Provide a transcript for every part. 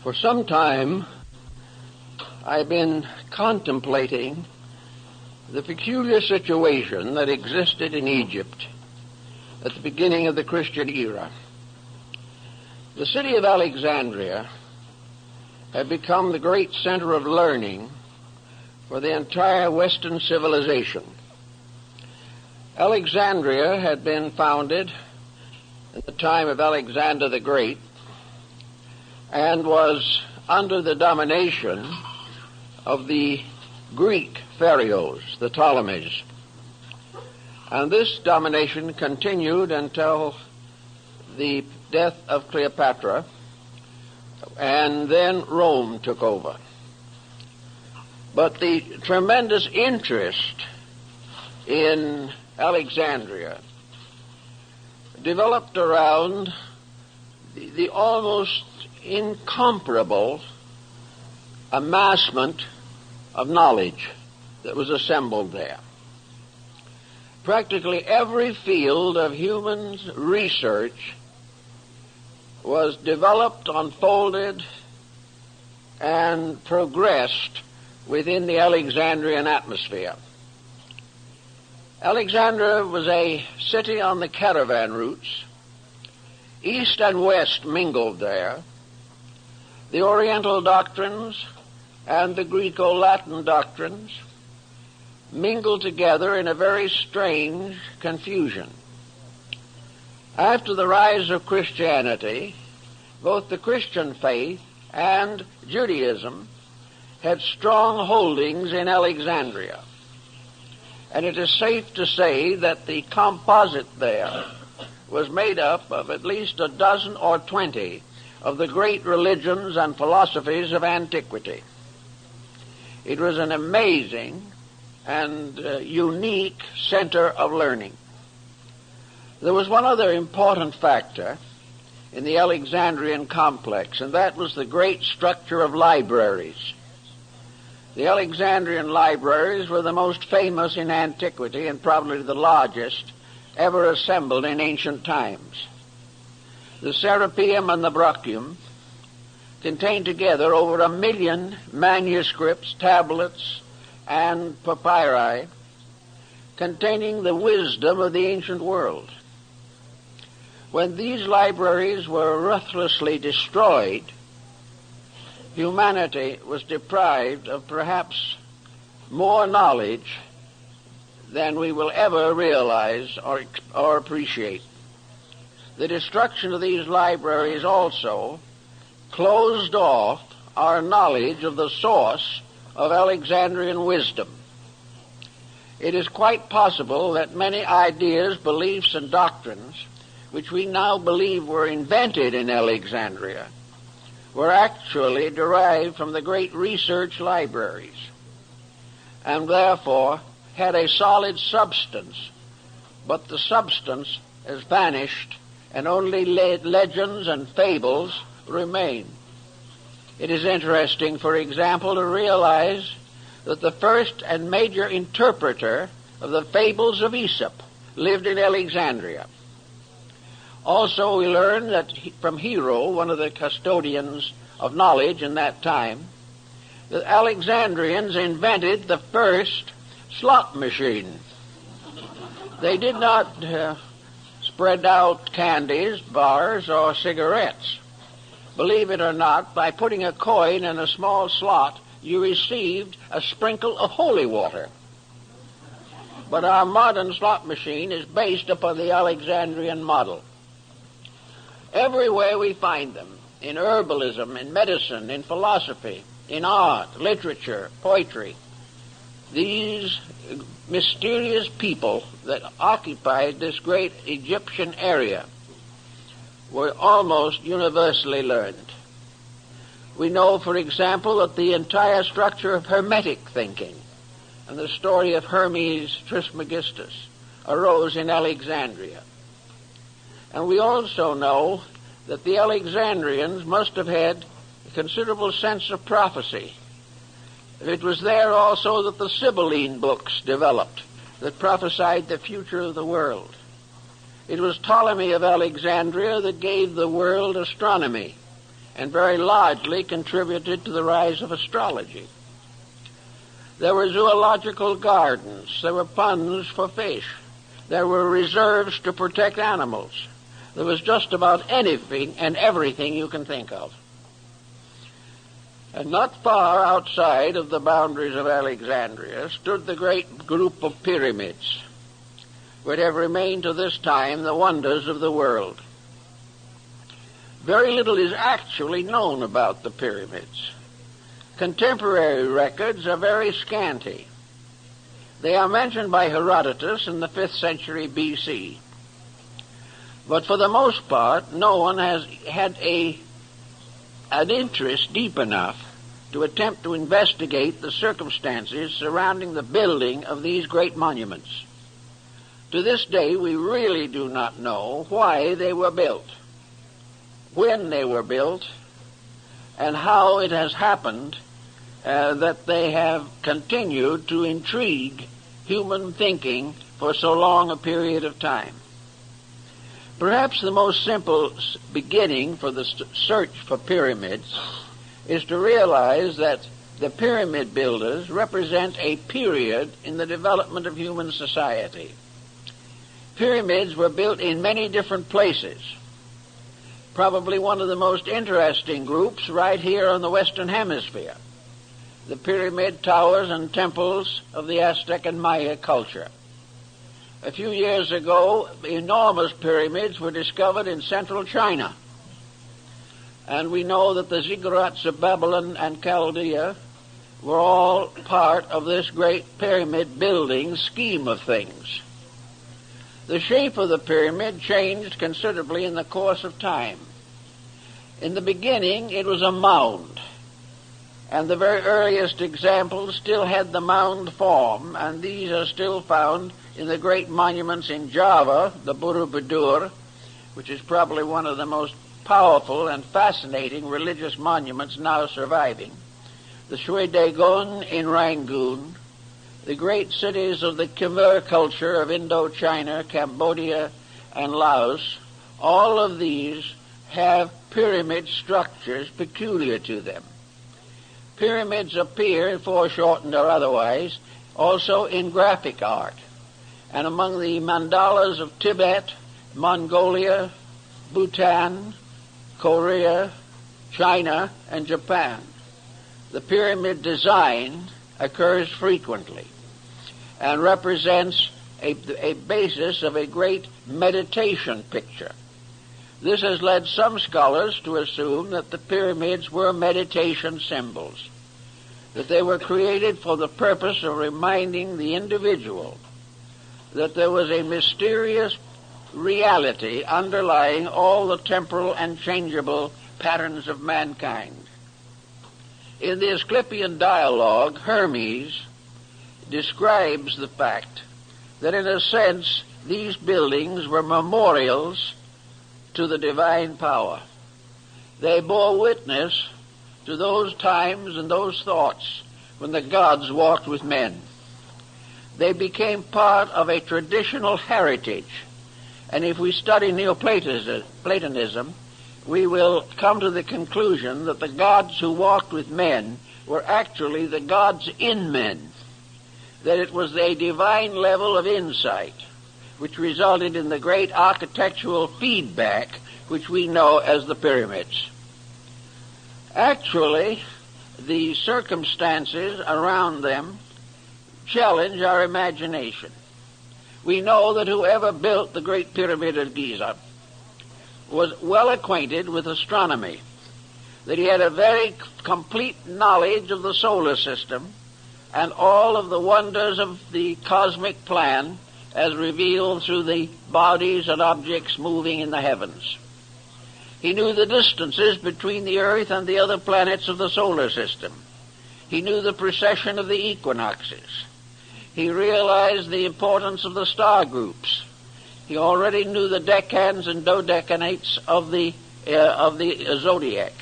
For some time, I've been contemplating the peculiar situation that existed in Egypt at the beginning of the Christian era. The city of Alexandria had become the great center of learning for the entire Western civilization. Alexandria had been founded at the time of Alexander the Great and was under the domination of the Greek pharaohs, the Ptolemies. And this domination continued until the death of Cleopatra, and then Rome took over. But the tremendous interest in Alexandria developed around the almost incomparable amassment of knowledge that was assembled there. Practically every field of human research was developed, unfolded, and progressed within the Alexandrian atmosphere. Alexandria was a city on the caravan routes. East and West mingled there. The Oriental doctrines and the Greco-Latin doctrines mingled together in a very strange confusion. After the rise of Christianity, both the Christian faith and Judaism had strong holdings in Alexandria. And it is safe to say that the composite there was made up of at least a dozen or 20 of the great religions and philosophies of antiquity. It was an amazing and unique center of learning. There was one other important factor in the Alexandrian complex, and that was the great structure of libraries. The Alexandrian libraries were the most famous in antiquity and probably the largest ever assembled in ancient times. The Serapeum and the Brachium contained together over 1 million manuscripts, tablets, and papyri containing the wisdom of the ancient world. When these libraries were ruthlessly destroyed, humanity was deprived of perhaps more knowledge than we will ever realize or appreciate. The destruction of these libraries also closed off our knowledge of the source of Alexandrian wisdom. It is quite possible that many ideas, beliefs, and doctrines which we now believe were invented in Alexandria were actually derived from the great research libraries, and therefore had a solid substance, but the substance has vanished and only legends and fables remain. It is interesting, for example, to realize that the first and major interpreter of the fables of Aesop lived in Alexandria. Also, we learn that from Hero, one of the custodians of knowledge in that time, the Alexandrians invented the first slot machine. They did not spread out candies, bars, or cigarettes. Believe it or not, by putting a coin in a small slot, you received a sprinkle of holy water. But our modern slot machine is based upon the Alexandrian model. Everywhere we find them, in herbalism, in medicine, in philosophy, in art, literature, poetry, these mysterious people that occupied this great Egyptian area were almost universally learned. We know, for example, that the entire structure of Hermetic thinking and the story of Hermes Trismegistus arose in Alexandria. And we also know that the Alexandrians must have had a considerable sense of prophecy. It was there also that the Sibylline books developed that prophesied the future of the world. It was Ptolemy of Alexandria that gave the world astronomy and very largely contributed to the rise of astrology. There were zoological gardens. There were ponds for fish. There were reserves to protect animals. There was just about anything and everything you can think of. And not far outside of the boundaries of Alexandria stood the great group of pyramids, which have remained to this time the wonders of the world. Very little is actually known about the pyramids. Contemporary records are very scanty. They are mentioned by Herodotus in the 5th century BC. But for the most part, no one has had an interest deep enough to attempt to investigate the circumstances surrounding the building of these great monuments. To this day, we really do not know why they were built, when they were built, and how it has happened that they have continued to intrigue human thinking for so long a period of time. Perhaps the most simple beginning for the search for pyramids is to realize that the pyramid builders represent a period in the development of human society. Pyramids were built in many different places. Probably one of the most interesting groups right here on the Western Hemisphere, the pyramid towers and temples of the Aztec and Maya culture. A few years ago, enormous pyramids were discovered in central China. And we know that the ziggurats of Babylon and Chaldea were all part of this great pyramid building scheme of things. The shape of the pyramid changed considerably in the course of time. In the beginning, it was a mound, and the very earliest examples still had the mound form, and these are still found in the great monuments in Java, the Borobudur, which is probably one of the most powerful and fascinating religious monuments now surviving, the Shwe Dagon in Rangoon, the great cities of the Khmer culture of Indochina, Cambodia, and Laos. All of these have pyramid structures peculiar to them. Pyramids appear, foreshortened or otherwise, also in graphic art. And among the mandalas of Tibet, Mongolia, Bhutan, Korea, China, and Japan, the pyramid design occurs frequently and represents a basis of a great meditation picture. This has led some scholars to assume that the pyramids were meditation symbols, that they were created for the purpose of reminding the individual that there was a mysterious reality underlying all the temporal and changeable patterns of mankind. In the Asclepian dialogue, Hermes describes the fact that in a sense these buildings were memorials to the divine power. They bore witness to those times and those thoughts when the gods walked with men. They became part of a traditional heritage. And if we study Neoplatonism, we will come to the conclusion that the gods who walked with men were actually the gods in men, that it was a divine level of insight which resulted in the great architectural feedback which we know as the pyramids. Actually, the circumstances around them challenge our imagination. We know that whoever built the Great Pyramid of Giza was well acquainted with astronomy, that he had a very complete knowledge of the solar system and all of the wonders of the cosmic plan as revealed through the bodies and objects moving in the heavens. He knew the distances between the Earth and the other planets of the solar system. He knew the precession of the equinoxes. He realized the importance of the star groups. He already knew the decans and dodecanates of the zodiac.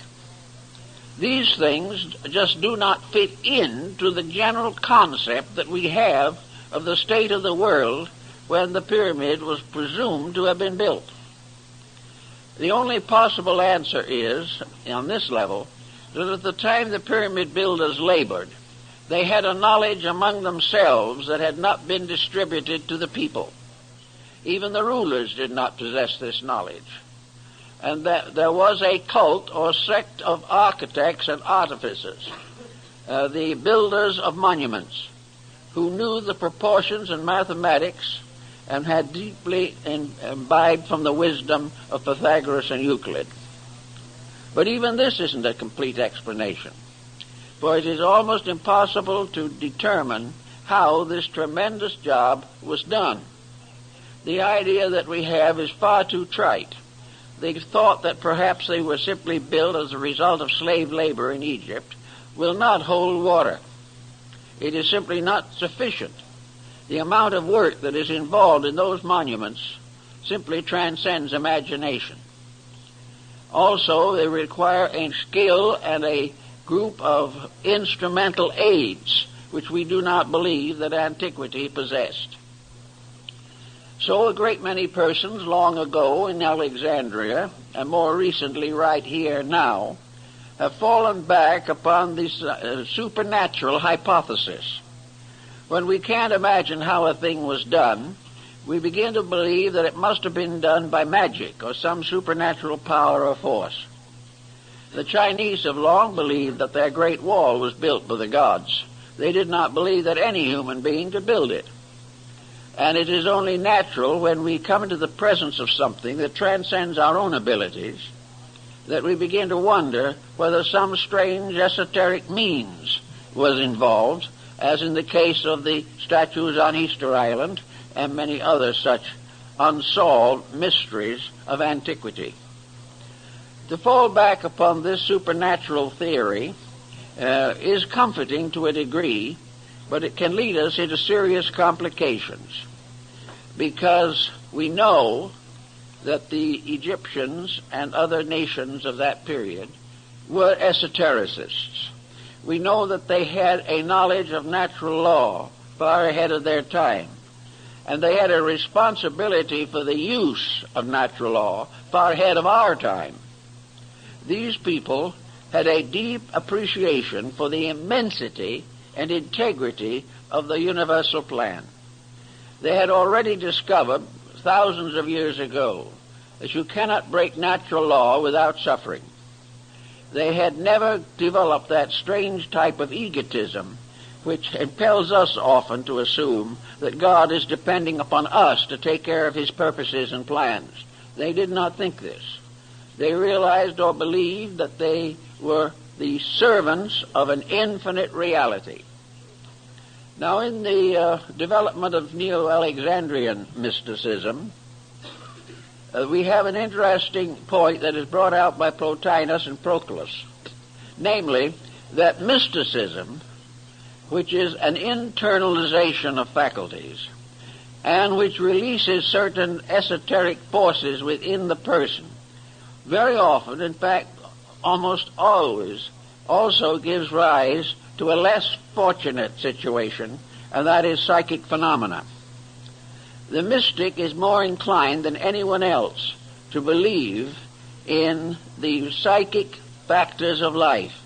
These things just do not fit into the general concept that we have of the state of the world when the pyramid was presumed to have been built. The only possible answer is, on this level, that at the time the pyramid builders labored, they had a knowledge among themselves that had not been distributed to the people. Even the rulers did not possess this knowledge. And that there was a cult or sect of architects and artificers, the builders of monuments, who knew the proportions and mathematics and had deeply imbibed from the wisdom of Pythagoras and Euclid. But even this isn't a complete explanation, for it is almost impossible to determine how this tremendous job was done. The idea that we have is far too trite. They thought that perhaps they were simply built as a result of slave labor in Egypt will not hold water. It is simply not sufficient. The amount of work that is involved in those monuments simply transcends imagination. Also, they require a skill and a group of instrumental aids, which we do not believe that antiquity possessed. So a great many persons long ago in Alexandria, and more recently right here now, have fallen back upon this supernatural hypothesis. When we can't imagine how a thing was done, we begin to believe that it must have been done by magic or some supernatural power or force. The Chinese have long believed that their Great Wall was built by the gods. They did not believe that any human being could build it. And it is only natural when we come into the presence of something that transcends our own abilities that we begin to wonder whether some strange esoteric means was involved, as in the case of the statues on Easter Island and many other such unsolved mysteries of antiquity. To fall back upon this supernatural theory is comforting to a degree, but it can lead us into serious complications, because we know that the Egyptians and other nations of that period were esotericists. We know that they had a knowledge of natural law far ahead of their time, and they had a responsibility for the use of natural law far ahead of our time. These people had a deep appreciation for the immensity and integrity of the universal plan. They had already discovered thousands of years ago that you cannot break natural law without suffering. They had never developed that strange type of egotism which impels us often to assume that God is depending upon us to take care of his purposes and plans. They did not think this. They realized or believed that they were the servants of an infinite reality. Now, in the development of Neo-Alexandrian mysticism, we have an interesting point that is brought out by Plotinus and Proclus, namely that mysticism, which is an internalization of faculties and which releases certain esoteric forces within the person, very often, in fact almost always, also gives rise to a less fortunate situation, and that is psychic phenomena. The mystic is more inclined than anyone else to believe in the psychic factors of life.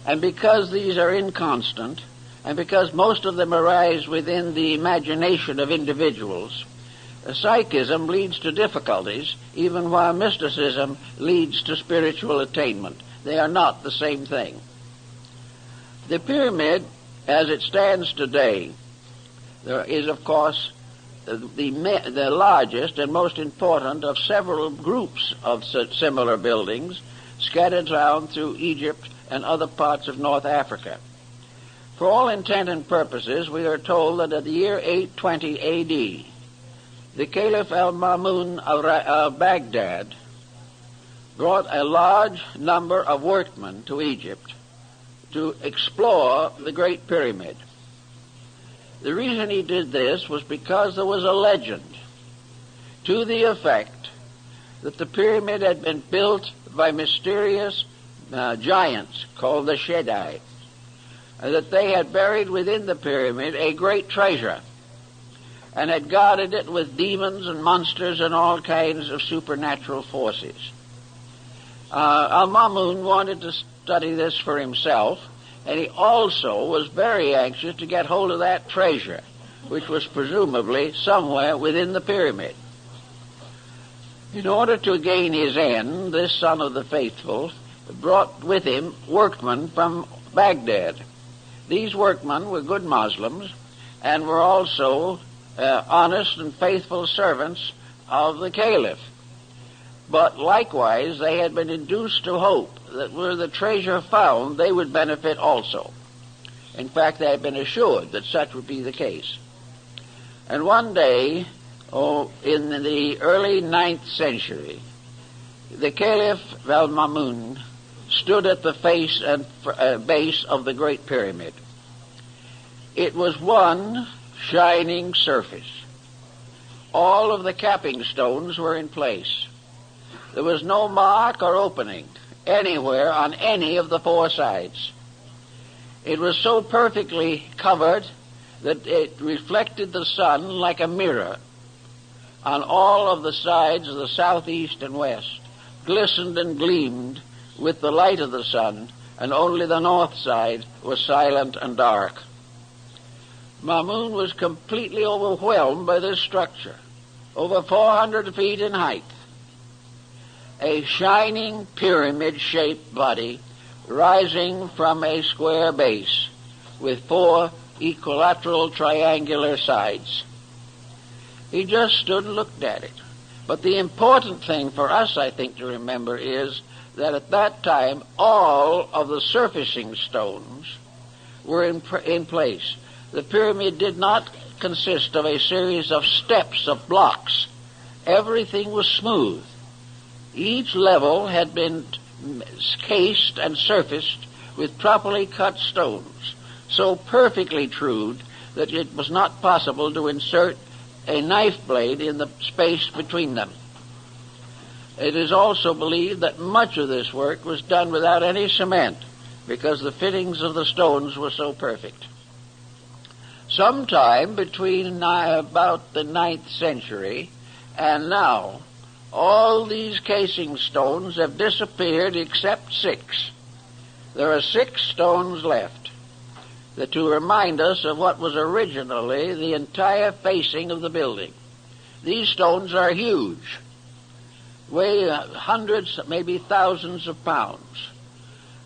And because these are inconstant, and because most of them arise within the imagination of individuals, psychism leads to difficulties, even while mysticism leads to spiritual attainment. They are not the same thing. The pyramid, as it stands today, there is, of course, the largest and most important of several groups of similar buildings scattered around through Egypt and other parts of North Africa. For all intent and purposes, we are told that at the year 820 A.D., the Caliph al-Ma'mun of Baghdad brought a large number of workmen to Egypt to explore the Great Pyramid. The reason he did this was because there was a legend to the effect that the pyramid had been built by mysterious giants called the Shaddai, and that they had buried within the pyramid a great treasure and had guarded it with demons and monsters and all kinds of supernatural forces. Al-Mamun wanted to study this for himself, and he also was very anxious to get hold of that treasure, which was presumably somewhere within the pyramid. In order to gain his end, this son of the faithful brought with him workmen from Baghdad. These workmen were good Muslims and were also honest and faithful servants of the caliph. But likewise, they had been induced to hope that were the treasure found, they would benefit also. In fact, they had been assured that such would be the case. And one day, in the early 9th century, the Caliph al-Mamun stood at the face and base of the Great Pyramid. It was one shining surface. All of the capping stones were in place. There was no mark or opening anywhere on any of the four sides. It was so perfectly covered that it reflected the sun like a mirror on all of the sides of the southeast and west, glistened and gleamed with the light of the sun, and only the north side was silent and dark. Mamun was completely overwhelmed by this structure, over 400 feet in height. A shining pyramid-shaped body rising from a square base with four equilateral triangular sides. He just stood and looked at it. But the important thing for us, I think, to remember is that at that time all of the surfacing stones were in place. The pyramid did not consist of a series of steps of blocks. Everything was smooth. Each level had been cased and surfaced with properly cut stones, so perfectly trued that it was not possible to insert a knife blade in the space between them. It is also believed that much of this work was done without any cement, because the fittings of the stones were so perfect. Sometime between about the 9th century and now, all these casing stones have disappeared except 6. There are 6 stones left to remind us of what was originally the entire facing of the building. These stones are huge, weigh hundreds, maybe thousands of pounds,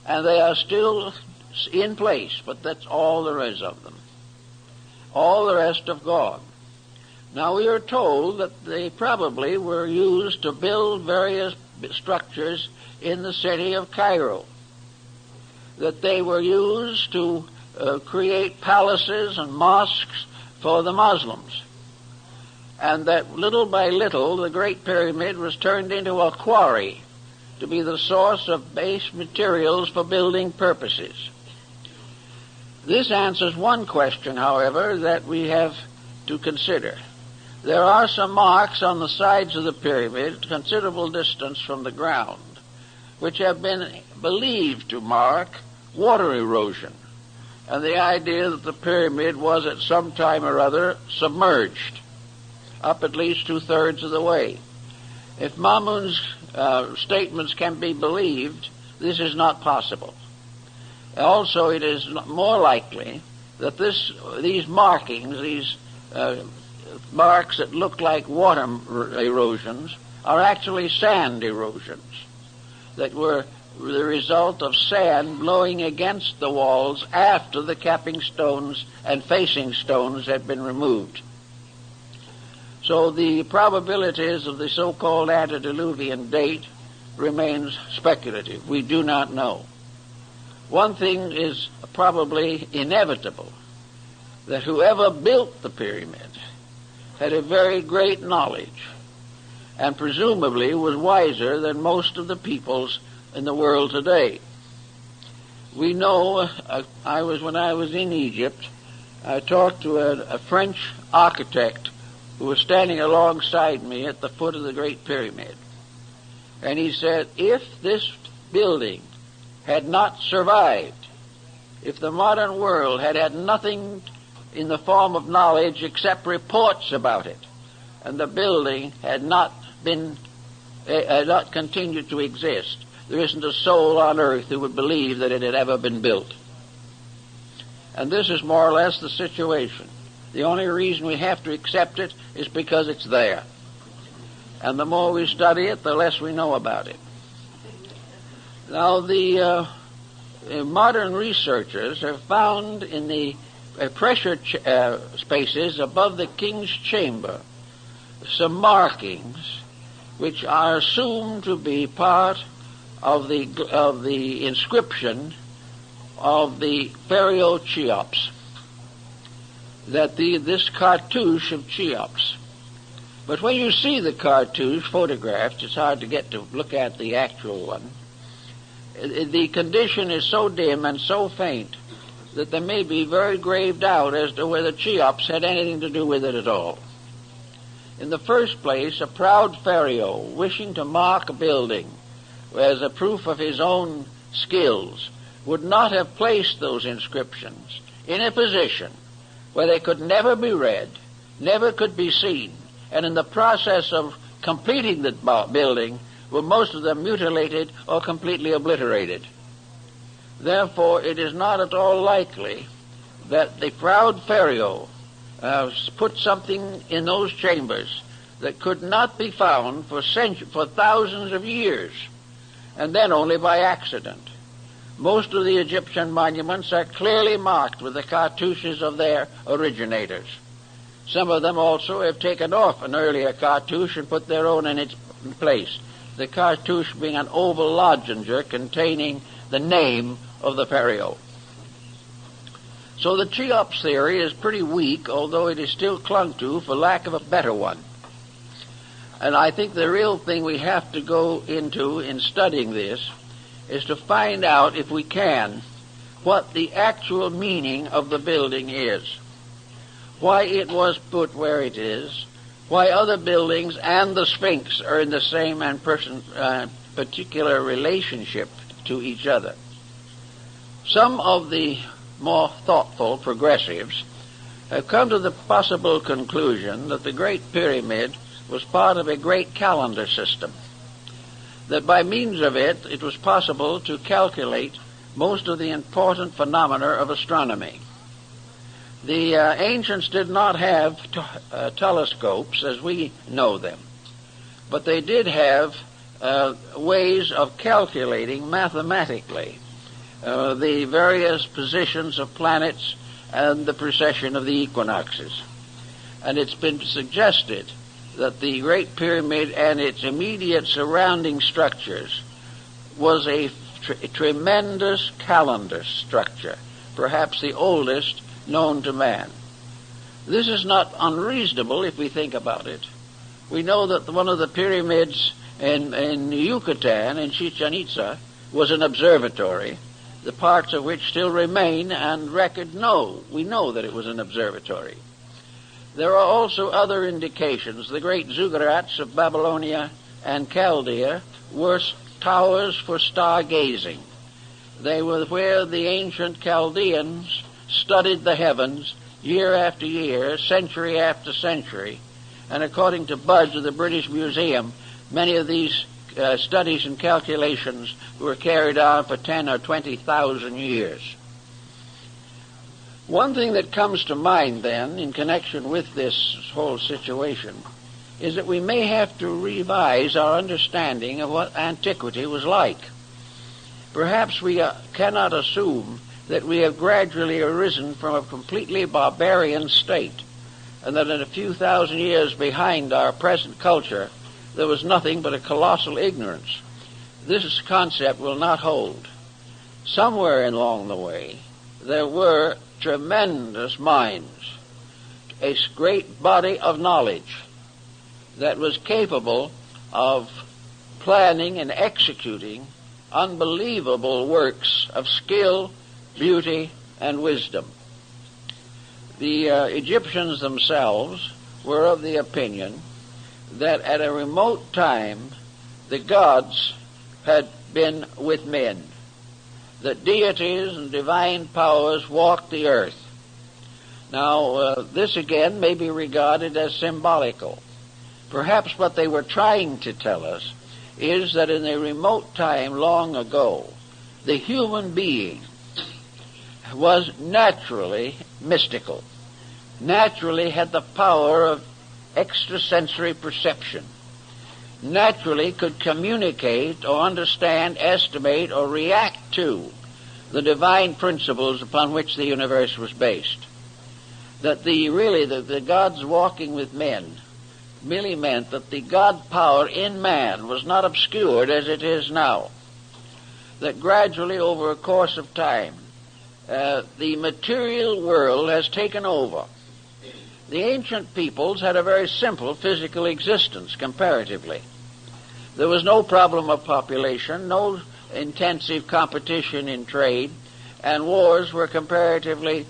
and they are still in place, but that's all there is of them. All the rest have gone. Now, we are told that they probably were used to build various structures in the city of Cairo, that they were used to create palaces and mosques for the Muslims, and that little by little the Great Pyramid was turned into a quarry to be the source of base materials for building purposes. This answers one question, however, that we have to consider. There are some marks on the sides of the pyramid, considerable distance from the ground, which have been believed to mark water erosion, and the idea that the pyramid was at some time or other submerged, up at least 2/3 of the way. If Mamun's statements can be believed, this is not possible. Also, it is more likely that these markings, these marks that look like water erosions, are actually sand erosions that were the result of sand blowing against the walls after the capping stones and facing stones had been removed. So the probabilities of the so-called antediluvian date remains speculative. We do not know. One thing is probably inevitable, that whoever built the pyramid had a very great knowledge and presumably was wiser than most of the peoples in the world today. We know, when I was in Egypt, I talked to a French architect who was standing alongside me at the foot of the Great Pyramid. And he said, if this building had not survived, if the modern world had had nothing in the form of knowledge except reports about it, and the building had not continued to exist, there isn't a soul on earth who would believe that it had ever been built. And this is more or less the situation. The only reason we have to accept it is because it's there. And the more we study it, the less we know about it. Now, the modern researchers have found in the pressure spaces above the king's chamber some markings which are assumed to be part of the inscription of the Pharaoh Cheops, that this cartouche of Cheops. But when you see the cartouche photographed, it's hard to get to look at the actual one. The condition is so dim and so faint that there may be very grave doubt as to whether Cheops had anything to do with it at all. In the first place, a proud pharaoh, wishing to mark a building as a proof of his own skills, would not have placed those inscriptions in a position where they could never be read, never could be seen, and in the process of completing the building, were most of them mutilated or completely obliterated. Therefore, it is not at all likely that the proud pharaoh put something in those chambers that could not be found for thousands of years, and then only by accident. Most of the Egyptian monuments are clearly marked with the cartouches of their originators. Some of them also have taken off an earlier cartouche and put their own in its place, the cartouche being an oval lozenger containing the name of the pharaoh. So the Cheops theory is pretty weak, although it is still clung to for lack of a better one. And I think the real thing we have to go into in studying this is to find out, if we can, what the actual meaning of the building is, why it was put where it is, why other buildings and the Sphinx are in the same and particular relationship to each other. Some of the more thoughtful progressives have come to the possible conclusion that the Great Pyramid was part of a great calendar system, that by means of it, it was possible to calculate most of the important phenomena of astronomy. The ancients did not have telescopes as we know them, but they did have ways of calculating mathematically the various positions of planets and the precession of the equinoxes. And it's been suggested that the Great Pyramid and its immediate surrounding structures was a tremendous calendar structure, perhaps the oldest known to man. This is not unreasonable if we think about it. We know that one of the pyramids in Yucatan, in Chichen Itza, was an observatory, the parts of which still remain and we know that it was an observatory. There are also other indications. The great ziggurats of Babylonia and Chaldea were towers for stargazing. They were where the ancient Chaldeans studied the heavens year after year, century after century. And according to Budge of the British Museum, many of these studies and calculations were carried on for 10 or 20,000 years. One thing that comes to mind then in connection with this whole situation is that we may have to revise our understanding of what antiquity was like. Perhaps we cannot assume that we have gradually arisen from a completely barbarian state, and that in a few thousand years behind our present culture there was nothing but a colossal ignorance. This concept will not hold. Somewhere along the way there were tremendous minds, a great body of knowledge that was capable of planning and executing unbelievable works of skill, beauty, and wisdom. The Egyptians themselves were of the opinion that at a remote time the gods had been with men, that deities and divine powers walked the earth. Now, this again may be regarded as symbolical. Perhaps what they were trying to tell us is that in a remote time long ago, the human being was naturally mystical, naturally had the power of extrasensory perception, naturally could communicate or understand, estimate, or react to the divine principles upon which the universe was based. That the gods walking with men merely meant that the God power in man was not obscured as it is now. That gradually over a course of time, the material world has taken over. The ancient peoples had a very simple physical existence comparatively. There was no problem of population, no intensive competition in trade, and wars were comparatively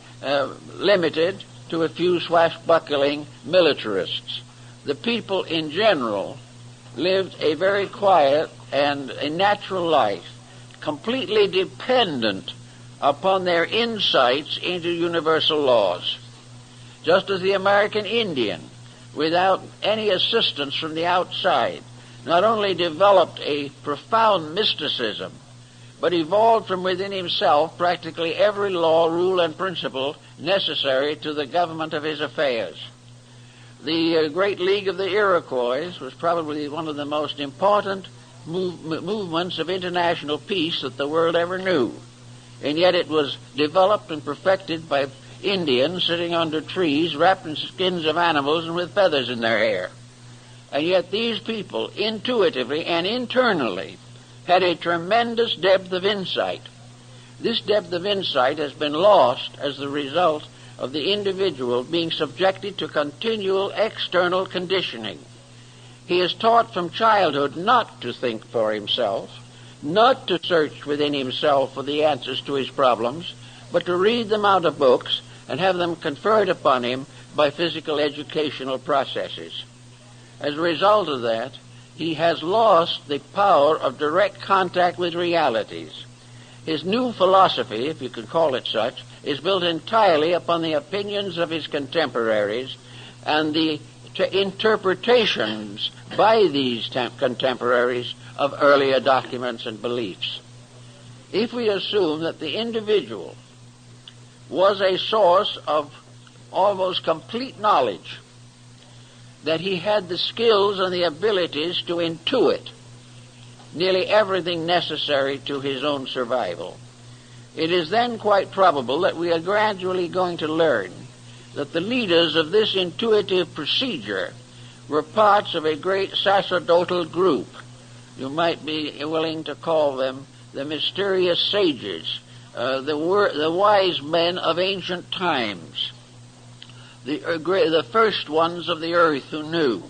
limited to a few swashbuckling militarists. The people in general lived a very quiet and a natural life, completely dependent upon their insights into universal laws. Just as the American Indian, without any assistance from the outside, not only developed a profound mysticism, but evolved from within himself practically every law, rule, and principle necessary to the government of his affairs. The Great League of the Iroquois was probably one of the most important movements of international peace that the world ever knew, and yet it was developed and perfected by Indians sitting under trees, wrapped in skins of animals and with feathers in their hair. And yet these people, intuitively and internally, had a tremendous depth of insight. This depth of insight has been lost as the result of the individual being subjected to continual external conditioning. He is taught from childhood not to think for himself, not to search within himself for the answers to his problems, but to read them out of books and have them conferred upon him by physical educational processes. As a result of that, he has lost the power of direct contact with realities. His new philosophy, if you could call it such, is built entirely upon the opinions of his contemporaries and the interpretations by these contemporaries of earlier documents and beliefs. If we assume that the individual was a source of almost complete knowledge, that he had the skills and the abilities to intuit nearly everything necessary to his own survival, it is then quite probable that we are gradually going to learn that the leaders of this intuitive procedure were parts of a great sacerdotal group. You might be willing to call them the mysterious sages, the wise men of ancient times, the first ones of the earth who knew,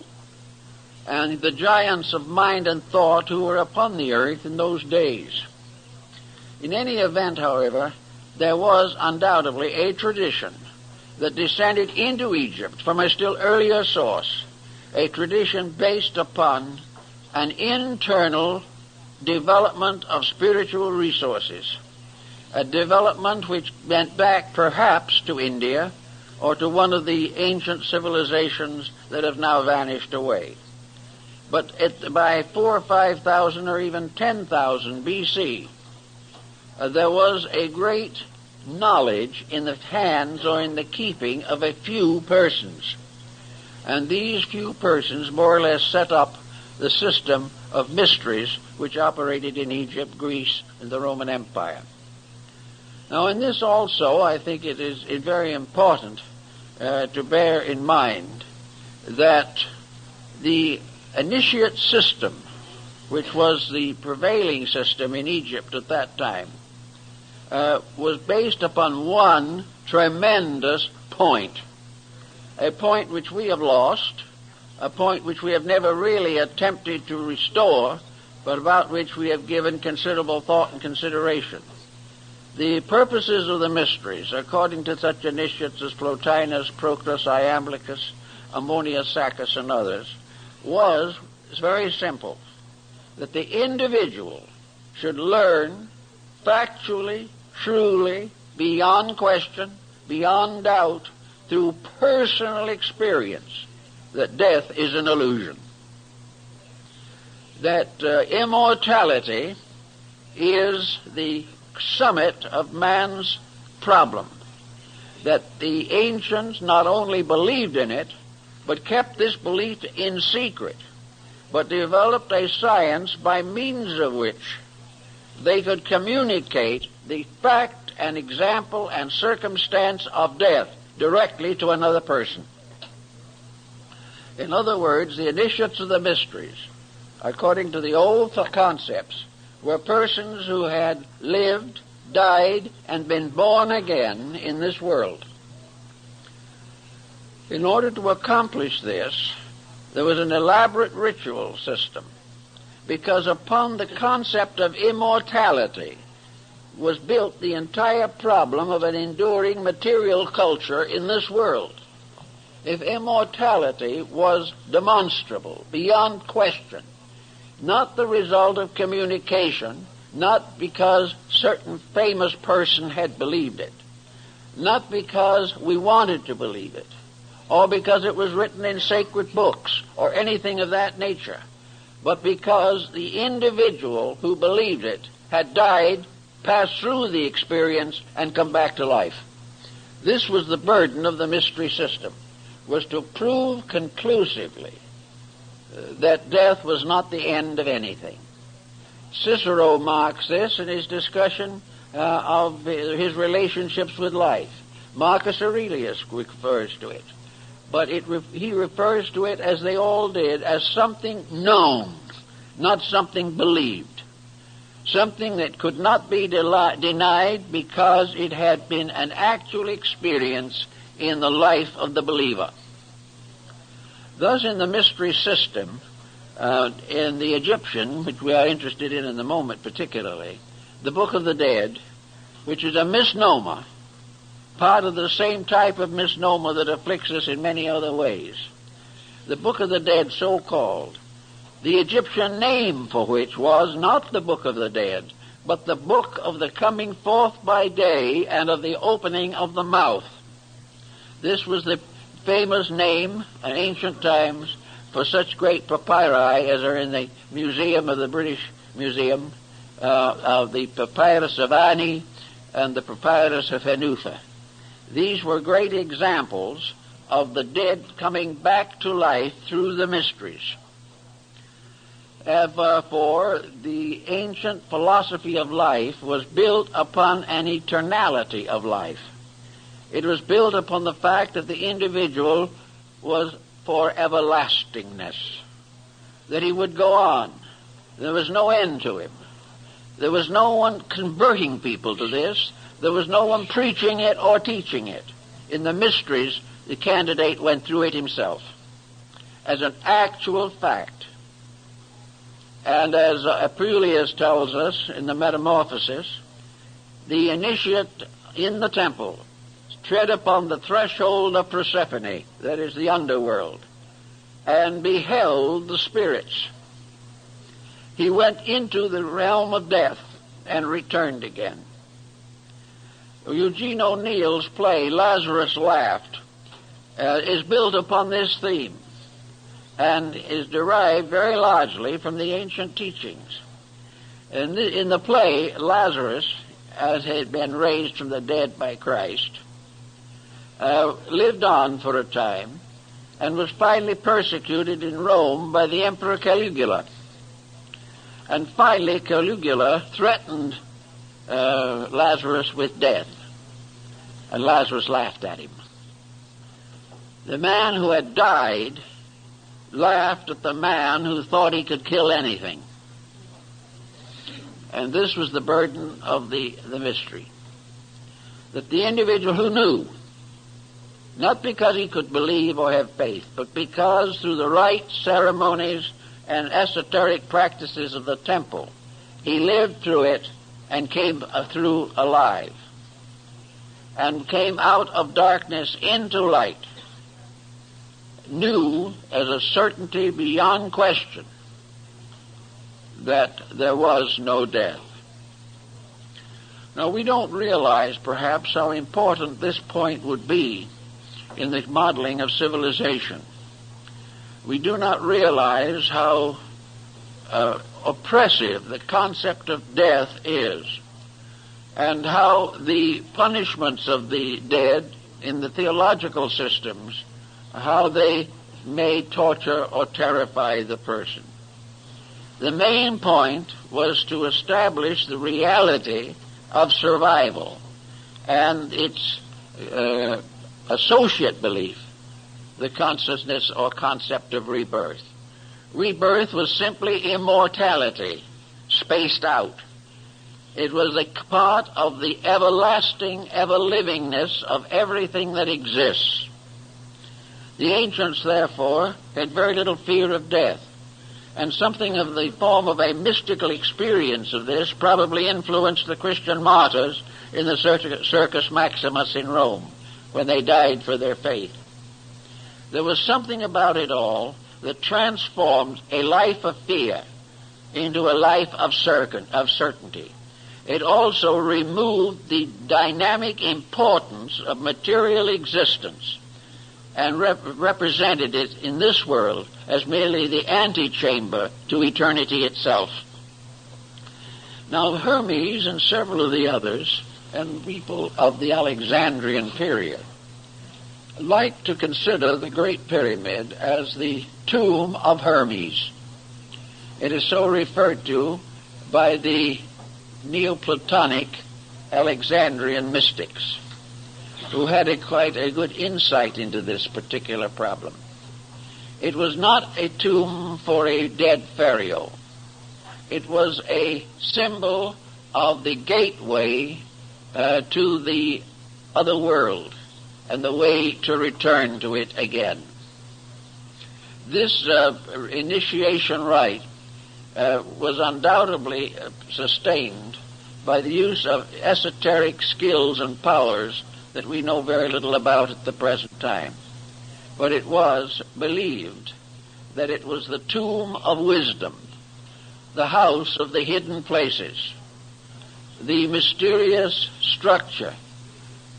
and the giants of mind and thought who were upon the earth in those days. In any event, however, there was undoubtedly a tradition that descended into Egypt from a still earlier source, a tradition based upon an internal development of spiritual resources, a development which went back perhaps to India or to one of the ancient civilizations that have now vanished away. But by 4,000 or 5,000 or even 10,000 B.C., there was a great knowledge in the hands or in the keeping of a few persons. And these few persons more or less set up the system of mysteries which operated in Egypt, Greece, and the Roman Empire. Now, in this also, I think it is very important to bear in mind that the initiate system, which was the prevailing system in Egypt at that time, was based upon one tremendous point, a point which we have lost, a point which we have never really attempted to restore, but about which we have given considerable thought and consideration. The purposes of the mysteries, according to such initiates as Plotinus, Proclus, Iamblichus, Ammonius Saccas, and others, was very simple, that the individual should learn factually, truly, beyond question, beyond doubt, through personal experience, that death is an illusion. that immortality is the summit of man's problem, that the ancients not only believed in it, but kept this belief in secret, but developed a science by means of which they could communicate the fact and example and circumstance of death directly to another person. In other words, the initiates of the mysteries, according to the old concepts, were persons who had lived, died, and been born again in this world. In order to accomplish this, there was an elaborate ritual system, because upon the concept of immortality was built the entire problem of an enduring material culture in this world. If immortality was demonstrable, beyond question, not the result of communication, not because certain famous person had believed it, not because we wanted to believe it, or because it was written in sacred books, or anything of that nature, but because the individual who believed it had died, passed through the experience, and come back to life. This was the burden of the mystery system, was to prove conclusively that death was not the end of anything. Cicero marks this in his discussion of his relationships with life. Marcus Aurelius refers to it. But he refers to it, as they all did, as something known, not something believed. Something that could not be denied because it had been an actual experience in the life of the believer. Thus, in the mystery system, in the Egyptian, which we are interested in the moment particularly, the Book of the Dead, which is a misnomer, part of the same type of misnomer that afflicts us in many other ways. The Book of the Dead, so called, the Egyptian name for which was not the Book of the Dead, but the Book of the Coming Forth by Day and of the Opening of the Mouth. This was the famous name in ancient times for such great papyri as are in the Museum of the British Museum, of the Papyrus of Ani and the Papyrus of Hanufa. These were great examples of the dead coming back to life through the mysteries. Therefore, the ancient philosophy of life was built upon an eternality of life. It was built upon the fact that the individual was for everlastingness, that he would go on. There was no end to him. There was no one converting people to this. There was no one preaching it or teaching it. In the mysteries, the candidate went through it himself as an actual fact. And as Apuleius tells us in the Metamorphosis, the initiate in the temple tread upon the threshold of Persephone, that is the underworld, and beheld the spirits. He went into the realm of death and returned again. Eugene O'Neill's play, Lazarus Laughed, is built upon this theme and is derived very largely from the ancient teachings. In the play, Lazarus, as had been raised from the dead by Christ, lived on for a time and was finally persecuted in Rome by the Emperor Caligula. And finally Caligula threatened Lazarus with death, and Lazarus laughed at him. The man who had died laughed at the man who thought he could kill anything. And this was the burden of the mystery. That the individual who knew, not because he could believe or have faith, but because through the rites, ceremonies, and esoteric practices of the temple, he lived through it and came through alive, and came out of darkness into light, knew as a certainty beyond question that there was no death. Now, we don't realize, perhaps, how important this point would be in the modeling of civilization. We do not realize how oppressive the concept of death is, and how the punishments of the dead in the theological systems, how they may torture or terrify the person. The main point was to establish the reality of survival and its associate belief, the consciousness or concept of rebirth. Rebirth was simply immortality, spaced out. It was a part of the everlasting, ever-livingness of everything that exists. The ancients, therefore, had very little fear of death, and something of the form of a mystical experience of this probably influenced the Christian martyrs in the Circus Maximus in Rome, when they died for their faith. There was something about it all that transformed a life of fear into a life of certainty. It also removed the dynamic importance of material existence and represented it in this world as merely the antechamber to eternity itself. Now, Hermes and several of the others, and people of the Alexandrian period, like to consider the Great Pyramid as the tomb of Hermes. It is so referred to by the Neoplatonic Alexandrian mystics, who had quite a good insight into this particular problem. It was not a tomb for a dead pharaoh. It was a symbol of the gateway to the other world and the way to return to it again. This initiation rite was undoubtedly sustained by the use of esoteric skills and powers that we know very little about at the present time. But it was believed that it was the tomb of wisdom, the house of the hidden places, the mysterious structure,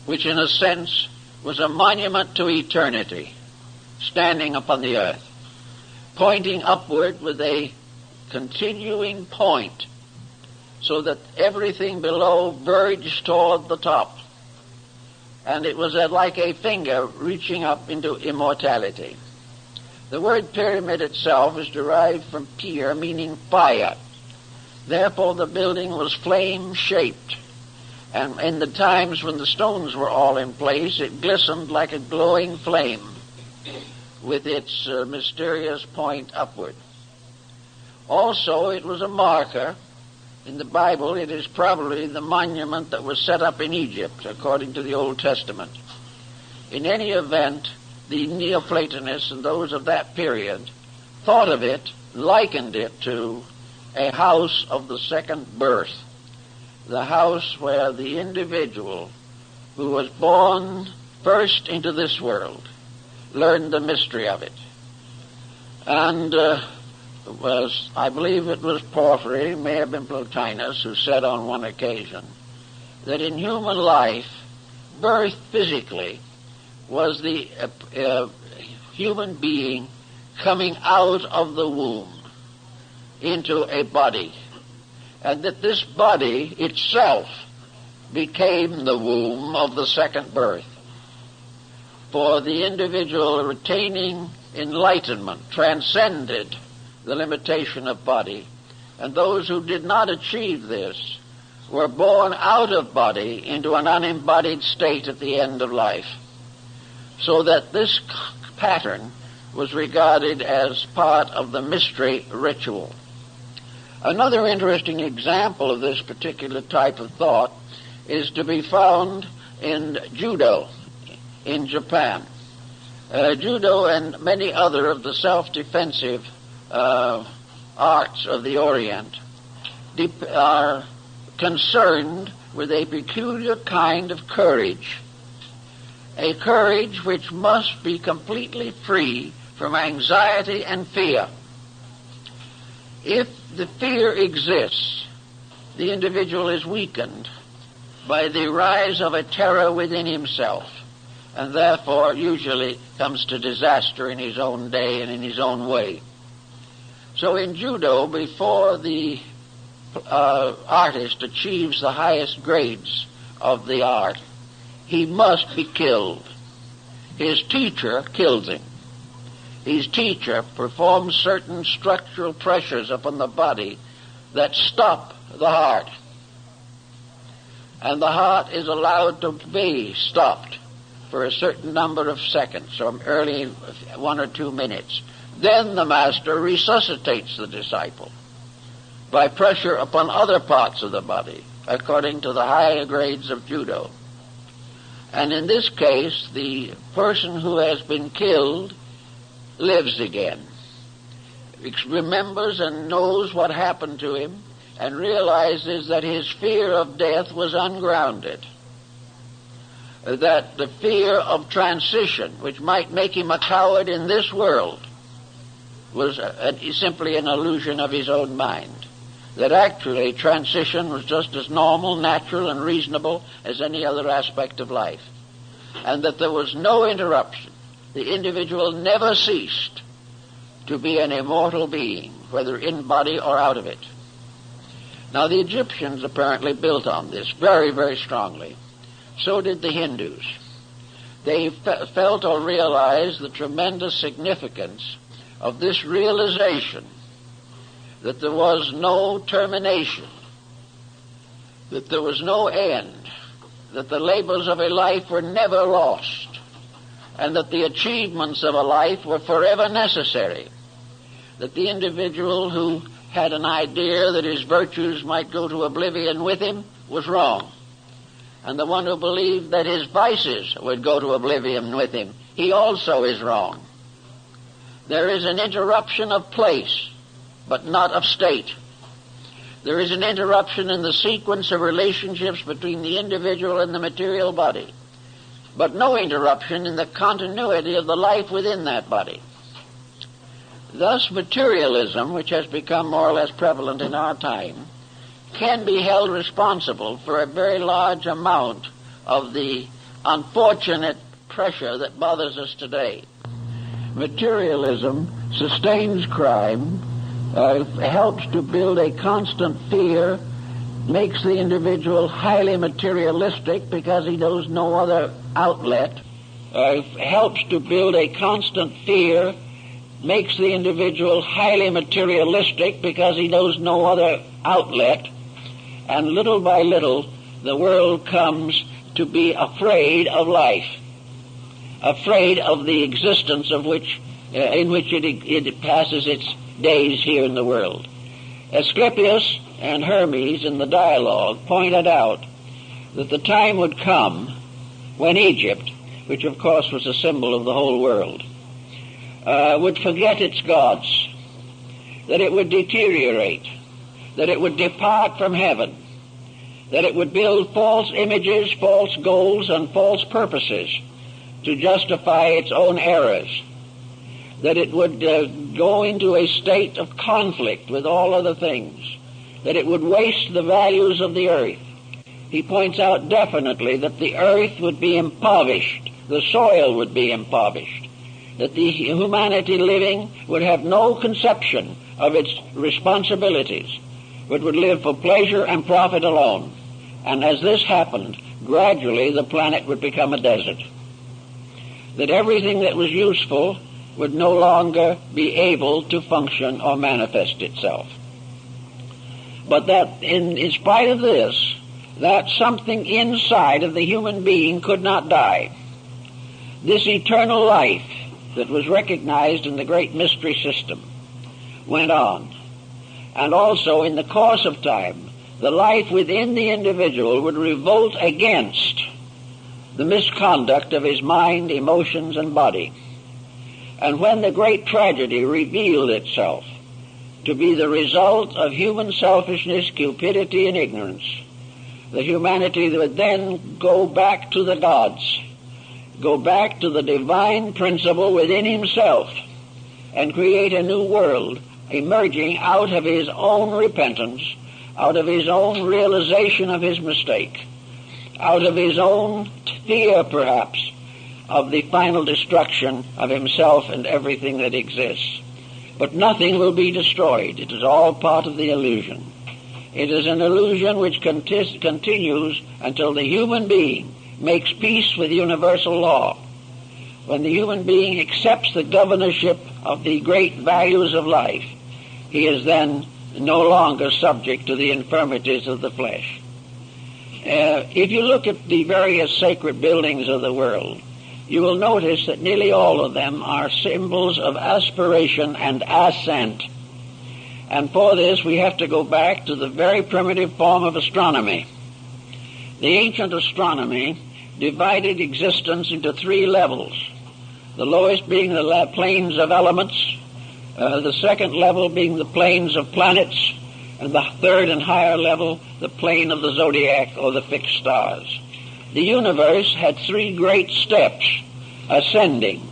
which in a sense was a monument to eternity, standing upon the earth, pointing upward with a continuing point, so that everything below verged toward the top. And it was like a finger reaching up into immortality. The word pyramid itself is derived from pyr, meaning fire. Therefore, the building was flame-shaped. And in the times when the stones were all in place, it glistened like a glowing flame with its mysterious point upward. Also, it was a marker. In the Bible, it is probably the monument that was set up in Egypt, according to the Old Testament. In any event, the Neoplatonists and those of that period thought of it, likened it to a house of the second birth, the house where the individual who was born first into this world learned the mystery of it. And I believe it was Porphyry, may have been Plotinus, who said on one occasion that in human life, birth physically was the human being coming out of the womb into a body, and that this body itself became the womb of the second birth. For the individual retaining enlightenment transcended the limitation of body, and those who did not achieve this were born out of body into an unembodied state at the end of life. So that this pattern was regarded as part of the mystery ritual. Another interesting example of this particular type of thought is to be found in judo in Japan. Judo and many other of the self-defensive arts of the Orient are concerned with a peculiar kind of courage, a courage which must be completely free from anxiety and fear. If the fear exists, the individual is weakened by the rise of a terror within himself, and therefore usually comes to disaster in his own day and in his own way. So in judo, before the artist achieves the highest grades of the art, he must be killed. His teacher kills him. His teacher performs certain structural pressures upon the body that stop the heart. And the heart is allowed to be stopped for a certain number of seconds, or early 1 or 2 minutes. Then the master resuscitates the disciple by pressure upon other parts of the body, according to the higher grades of judo. And in this case, the person who has been killed lives again, remembers and knows what happened to him, and realizes that his fear of death was ungrounded, that the fear of transition, which might make him a coward in this world, was simply an illusion of his own mind, that actually transition was just as normal, natural, and reasonable as any other aspect of life, and that there was no interruption. The individual never ceased to be an immortal being, whether in body or out of it. Now, the Egyptians apparently built on this very, very strongly. So did the Hindus. They felt or realized the tremendous significance of this realization that there was no termination, that there was no end, that the labors of a life were never lost, and that the achievements of a life were forever necessary, that the individual who had an idea that his virtues might go to oblivion with him was wrong, and the one who believed that his vices would go to oblivion with him, he also is wrong. There is an interruption of place, but not of state. There is an interruption in the sequence of relationships between the individual and the material body, but no interruption in the continuity of the life within that body. Thus, materialism, which has become more or less prevalent in our time, can be held responsible for a very large amount of the unfortunate pressure that bothers us today. Materialism sustains crime, helps to build a constant fear, makes the individual highly materialistic because he knows no other outlet, helps to build a constant fear, makes the individual highly materialistic because he knows no other outlet, and little by little the world comes to be afraid of life, afraid of the existence of which, in which it passes its days here in the world. Asclepius and Hermes in the dialogue pointed out that the time would come when Egypt, which of course was a symbol of the whole world, would forget its gods, that it would deteriorate, that it would depart from heaven, that it would build false images, false goals, and false purposes to justify its own errors, that it would go into a state of conflict with all other things, that it would waste the values of the earth. He points out definitely that the earth would be impoverished, the soil would be impoverished, that the humanity living would have no conception of its responsibilities, but would live for pleasure and profit alone. And as this happened, gradually the planet would become a desert, that everything that was useful would no longer be able to function or manifest itself. But that in spite of this, that something inside of the human being could not die. This eternal life that was recognized in the great mystery system went on. And also in the course of time, the life within the individual would revolt against the misconduct of his mind, emotions, and body. And when the great tragedy revealed itself to be the result of human selfishness, cupidity, and ignorance, the humanity would then go back to the gods, go back to the divine principle within himself, and create a new world emerging out of his own repentance, out of his own realization of his mistake, out of his own fear, perhaps, of the final destruction of himself and everything that exists. But nothing will be destroyed. It is all part of the illusion. It is an illusion which continues until the human being makes peace with universal law. When the human being accepts the governorship of the great values of life, he is then no longer subject to the infirmities of the flesh. If you look at the various sacred buildings of the world, you will notice that nearly all of them are symbols of aspiration and ascent. And for this we have to go back to the very primitive form of astronomy. The ancient astronomy divided existence into three levels, the lowest being the planes of elements, the second level being the planes of planets, and the third and higher level, the plane of the zodiac or the fixed stars. The universe had three great steps, ascending,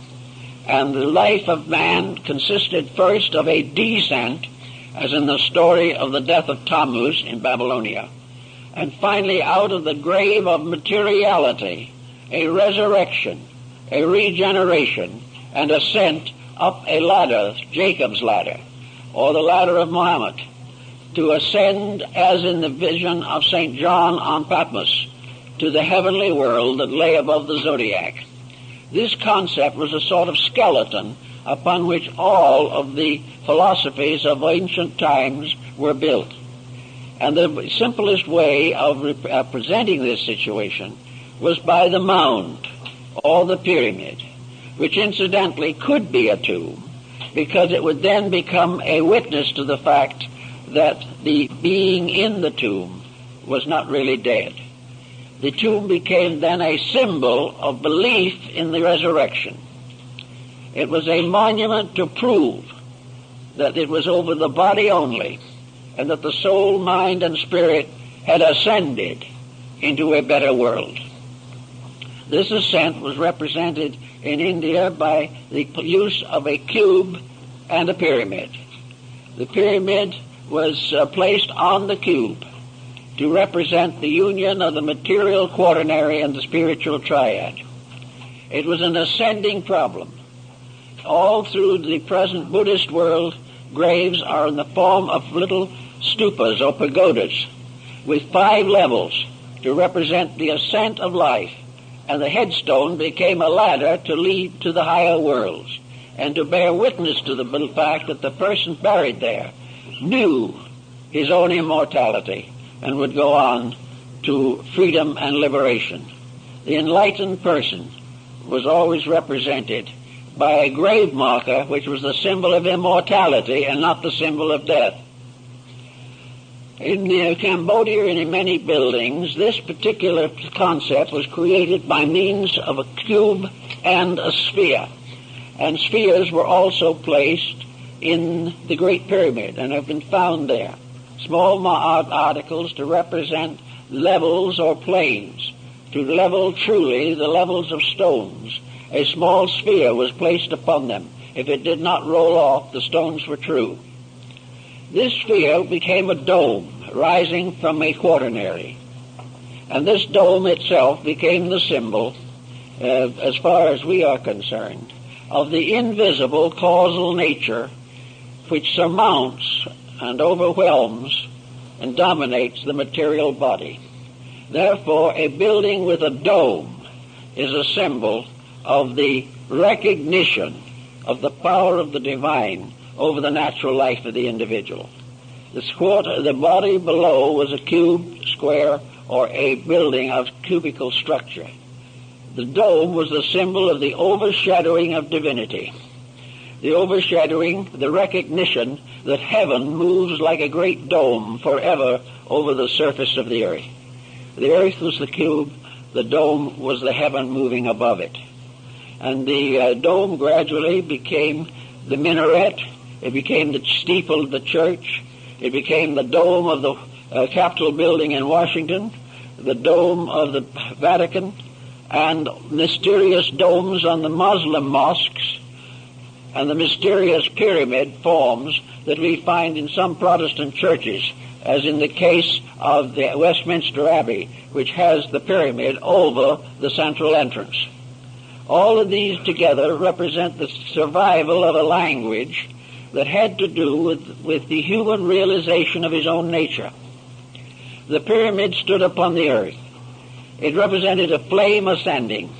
and the life of man consisted first of a descent, as in the story of the death of Tammuz in Babylonia, and finally out of the grave of materiality, a resurrection, a regeneration, and ascent up a ladder, Jacob's ladder, or the ladder of Muhammad, to ascend, as in the vision of St. John on Patmos, to the heavenly world that lay above the zodiac. This concept was a sort of skeleton upon which all of the philosophies of ancient times were built. And the simplest way of presenting this situation was by the mound, or the pyramid, which incidentally could be a tomb, because it would then become a witness to the fact that the being in the tomb was not really dead. The tomb became then a symbol of belief in the resurrection. It was a monument to prove that it was over the body only, and that the soul, mind, and spirit had ascended into a better world. This ascent was represented in India by the use of a cube and a pyramid. The pyramid was placed on the cube to represent the union of the material quaternary and the spiritual triad. It was an ascending problem. All through the present Buddhist world, graves are in the form of little stupas or pagodas with 5 levels to represent the ascent of life, and the headstone became a ladder to lead to the higher worlds and to bear witness to the fact that the person buried there knew his own immortality and would go on to freedom and liberation. The enlightened person was always represented by a grave marker, which was the symbol of immortality and not the symbol of death. In Cambodia and in many buildings, this particular concept was created by means of a cube and a sphere. And spheres were also placed in the Great Pyramid and have been found there. Small articles to represent levels or planes, to level truly the levels of stones. A small sphere was placed upon them. If it did not roll off, the stones were true. This sphere became a dome rising from a quaternary. And this dome itself became the symbol, as far as we are concerned, of the invisible causal nature which surmounts and overwhelms and dominates the material body. Therefore, a building with a dome is a symbol of the recognition of the power of the divine over the natural life of the individual. The body below was a cube, square, or a building of cubical structure. The dome was the symbol of the overshadowing of divinity. The overshadowing, the recognition that heaven moves like a great dome forever over the surface of the earth. The earth was the cube, the dome was the heaven moving above it. And the dome gradually became the minaret, it became the steeple of the church, it became the dome of the Capitol building in Washington, the dome of the Vatican, and mysterious domes on the Muslim mosques, and the mysterious pyramid forms that we find in some Protestant churches, as in the case of the Westminster Abbey, which has the pyramid over the central entrance. All of these together represent the survival of a language that had to do with the human realization of his own nature. The pyramid stood upon the earth. It represented a flame ascending.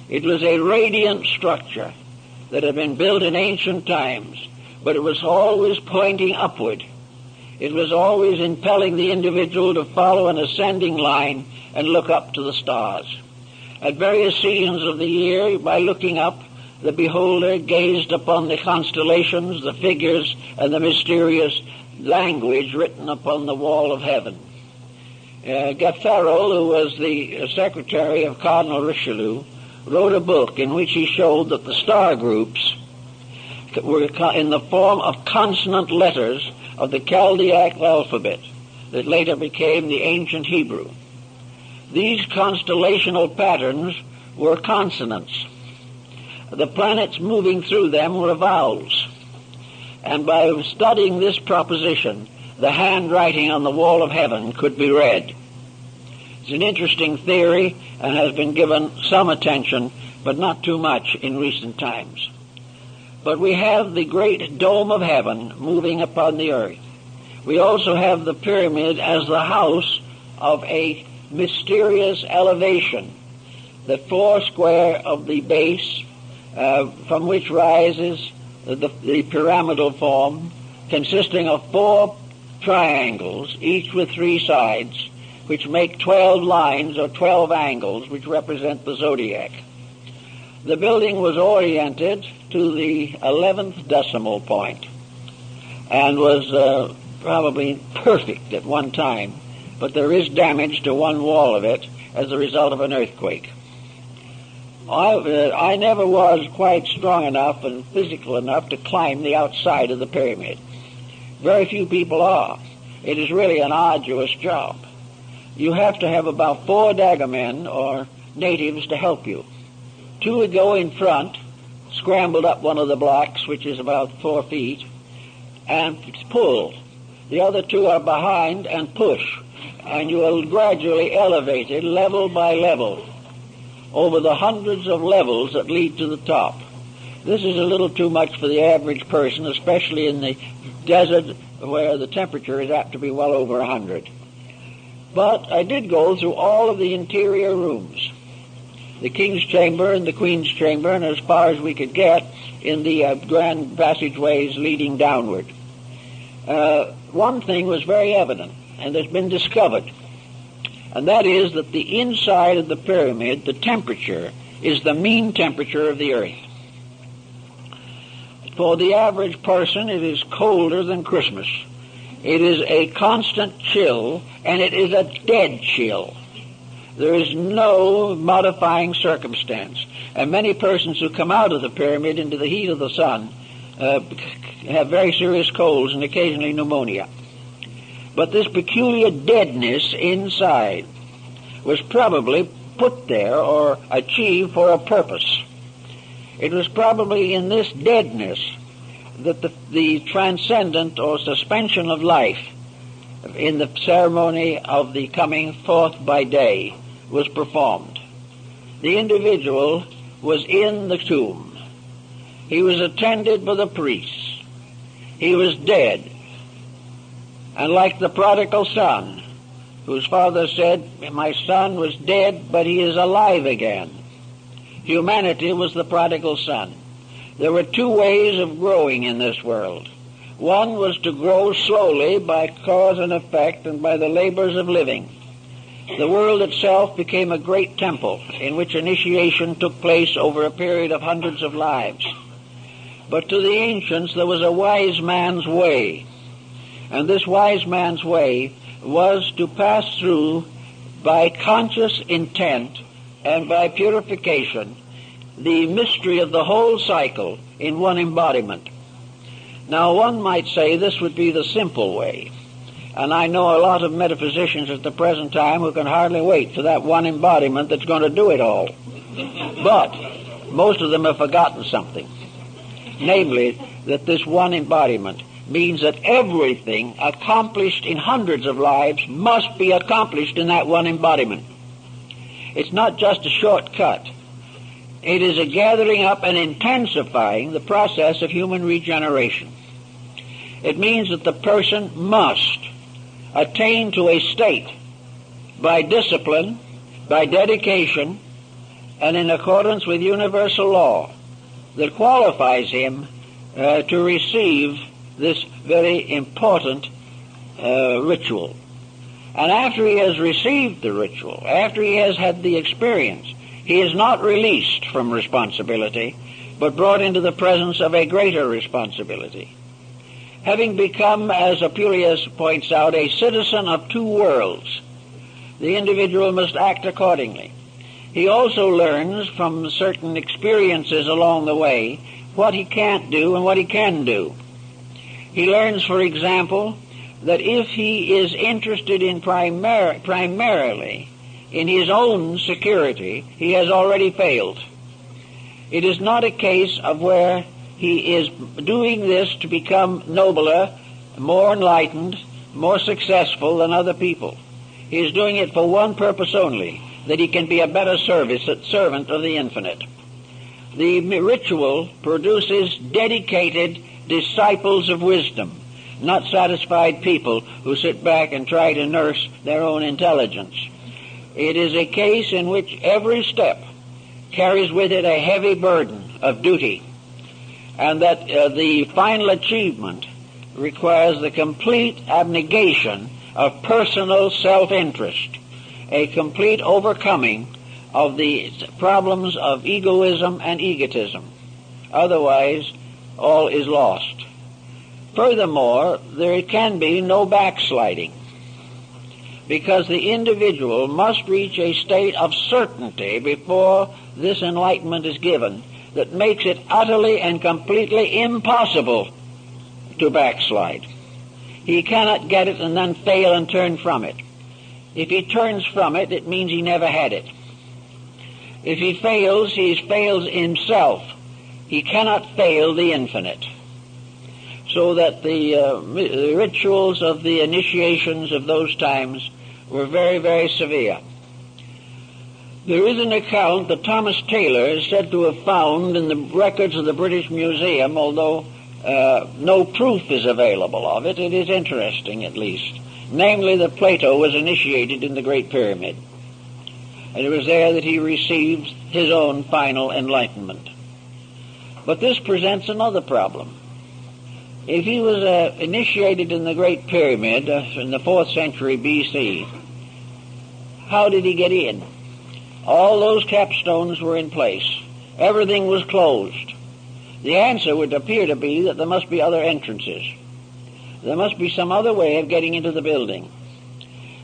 It was a radiant structure that had been built in ancient times, but it was always pointing upward. It was always impelling the individual to follow an ascending line and look up to the stars. At various seasons of the year, by looking up, the beholder gazed upon the constellations, the figures, and the mysterious language written upon the wall of heaven. Gaffarel, who was the secretary of Cardinal Richelieu, wrote a book in which he showed that the star groups were in the form of consonant letters of the Chaldaic alphabet that later became the ancient Hebrew. These constellational patterns were consonants. The planets moving through them were vowels. And by studying this proposition, the handwriting on the wall of heaven could be read. It's an interesting theory and has been given some attention, but not too much in recent times. But we have the great dome of heaven moving upon the earth. We also have the pyramid as the house of a mysterious elevation, the four square of the base, from which rises the pyramidal form, consisting of four triangles, each with three sides, which make 12 lines or 12 angles, which represent the zodiac. The building was oriented to the 11th decimal point and was probably perfect at one time, but there is damage to one wall of it as a result of an earthquake. I never was quite strong enough and physical enough to climb the outside of the pyramid. Very few people are. It is really an arduous job. You have to have about 4 daggermen or natives to help you. 2 would go in front, scrambled up one of the blocks, which is about 4 feet, and pull. The other 2 are behind and push, and you are gradually elevated level by level over the hundreds of levels that lead to the top. This is a little too much for the average person, especially in the desert where the temperature is apt to be well over 100. But I did go through all of the interior rooms, the king's chamber and the queen's chamber, and as far as we could get in the grand passageways leading downward. One thing was very evident, and has been discovered, and that is that the inside of the pyramid, the temperature, is the mean temperature of the earth. For the average person, it is colder than Christmas. It is a constant chill, and it is a dead chill. There is no modifying circumstance. And many persons who come out of the pyramid into the heat of the sun have very serious colds and occasionally pneumonia. But this peculiar deadness inside was probably put there or achieved for a purpose. It was probably in this deadness that the transcendent or suspension of life in the ceremony of the coming forth by day was performed. The individual was in the tomb. He was attended by the priests. He was dead. And like the prodigal son, whose father said, "My son was dead, but he is alive again," humanity was the prodigal son. There were 2 ways of growing in this world. One was to grow slowly by cause and effect and by the labors of living. The world itself became a great temple in which initiation took place over a period of hundreds of lives. But to the ancients there was a wise man's way, and this wise man's way was to pass through by conscious intent and by purification the mystery of the whole cycle in one embodiment. Now, one might say this would be the simple way, and I know a lot of metaphysicians at the present time who can hardly wait for that one embodiment that's going to do it all. But most of them have forgotten something, namely that this one embodiment means that everything accomplished in hundreds of lives must be accomplished in that one embodiment. It's not just a shortcut. It is a gathering up and intensifying the process of human regeneration. It means that the person must attain to a state by discipline, by dedication, and in accordance with universal law that qualifies him to receive this very important ritual. And after he has received the ritual, after he has had the experience, he is not released from responsibility, but brought into the presence of a greater responsibility. Having become, as Apuleius points out, a citizen of two worlds, the individual must act accordingly. He also learns from certain experiences along the way what he can't do and what he can do. He learns, for example, that if he is interested in primarily in his own security, he has already failed. It is not a case of where he is doing this to become nobler, more enlightened, more successful than other people. He is doing it for one purpose only, that he can be a better servant of the infinite. The ritual produces dedicated disciples of wisdom, not satisfied people who sit back and try to nurse their own intelligence. It is a case in which every step carries with it a heavy burden of duty, and that the final achievement requires the complete abnegation of personal self-interest, a complete overcoming of the problems of egoism and egotism. Otherwise, all is lost. Furthermore, there can be no backsliding, because the individual must reach a state of certainty before this enlightenment is given that makes it utterly and completely impossible to backslide. He cannot get it and then fail and turn from it. If he turns from it, it means he never had it. If he fails, he fails himself. He cannot fail the infinite. So that the rituals of the initiations of those times were very, very severe. There is an account that Thomas Taylor is said to have found in the records of the British Museum, although no proof is available of it. It is interesting, at least. Namely, that Plato was initiated in the Great Pyramid. And it was there that he received his own final enlightenment. But this presents another problem. If he was initiated in the Great Pyramid in the 4th century B.C., how did he get in? All those capstones were in place. Everything was closed. The answer would appear to be that there must be other entrances. There must be some other way of getting into the building.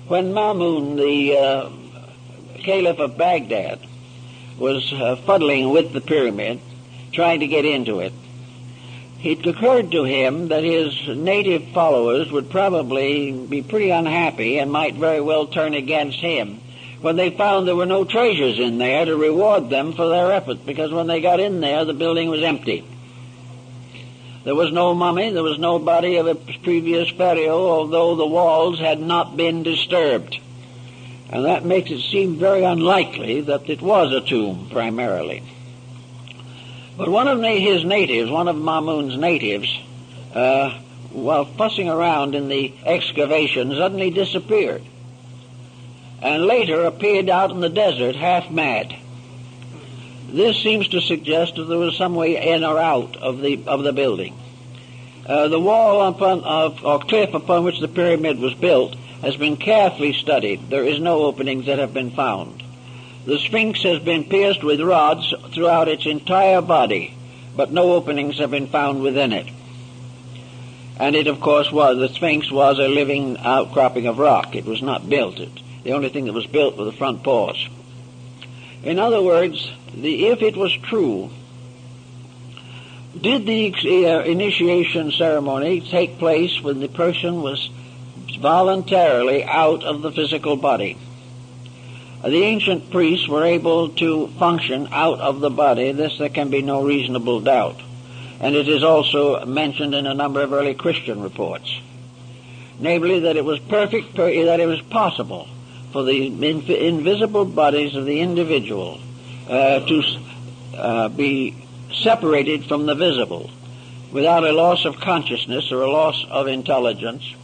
When Mamun, the Caliph of Baghdad, was fuddling with the pyramid, trying to get into it, it occurred to him that his native followers would probably be pretty unhappy and might very well turn against him when they found there were no treasures in there to reward them for their effort, because when they got in there, the building was empty. There was no mummy, there was no body of a previous pharaoh, although the walls had not been disturbed. And that makes it seem very unlikely that it was a tomb, primarily. But one of Mamun's natives, while fussing around in the excavation, suddenly disappeared, and later appeared out in the desert half mad. This seems to suggest that there was some way in or out of the building. The wall or cliff upon which the pyramid was built has been carefully studied. There is no openings that have been found. The Sphinx has been pierced with rods throughout its entire body, but no openings have been found within it. And it, of course, the Sphinx was a living outcropping of rock. It was not built. The only thing that was built were the front paws. In other words, if it was true, did the initiation ceremony take place when the person was voluntarily out of the physical body? The ancient priests were able to function out of the body. This there can be no reasonable doubt. And it is also mentioned in a number of early Christian reports. Namely, that it was that it was possible for the invisible bodies of the individual to be separated from the visible, without a loss of consciousness or a loss of intelligence,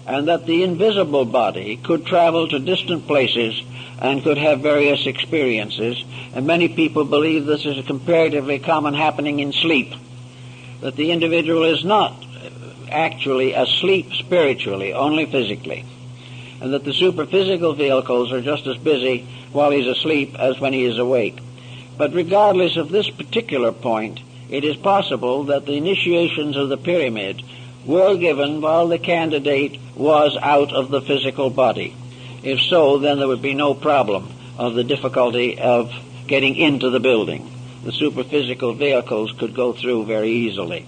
and that the invisible body could travel to distant places and could have various experiences. And many people believe this is a comparatively common happening in sleep, that the individual is not actually asleep spiritually, only physically, and that the superphysical vehicles are just as busy while he's asleep as when he is awake. But regardless of this particular point, it is possible that the initiations of the pyramid were given while the candidate was out of the physical body. If so, then there would be no problem of the difficulty of getting into the building. The superphysical vehicles could go through very easily.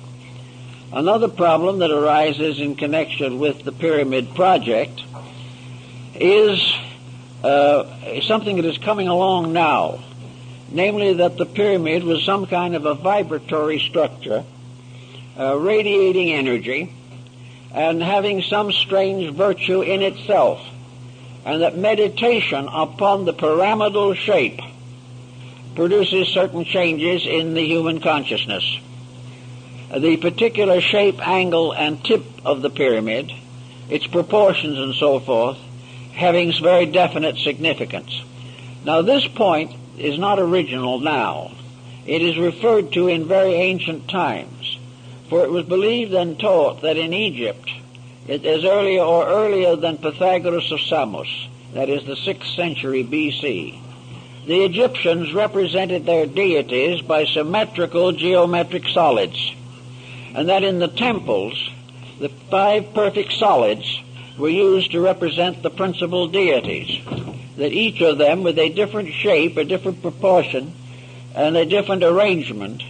Another problem that arises in connection with the pyramid project is something that is coming along now, namely that the pyramid was some kind of a vibratory structure, radiating energy and having some strange virtue in itself, and that meditation upon the pyramidal shape produces certain changes in the human consciousness. The particular shape, angle, and tip of the pyramid, its proportions and so forth, having very definite significance. Now, this point is not original now. It is referred to in very ancient times, for it was believed and taught that in Egypt, as earlier than Pythagoras of Samos, that is the 6th century B.C., the Egyptians represented their deities by symmetrical geometric solids, and that in the temples, the 5 perfect solids were used to represent the principal deities, that each of them with a different shape, a different proportion, and a different arrangement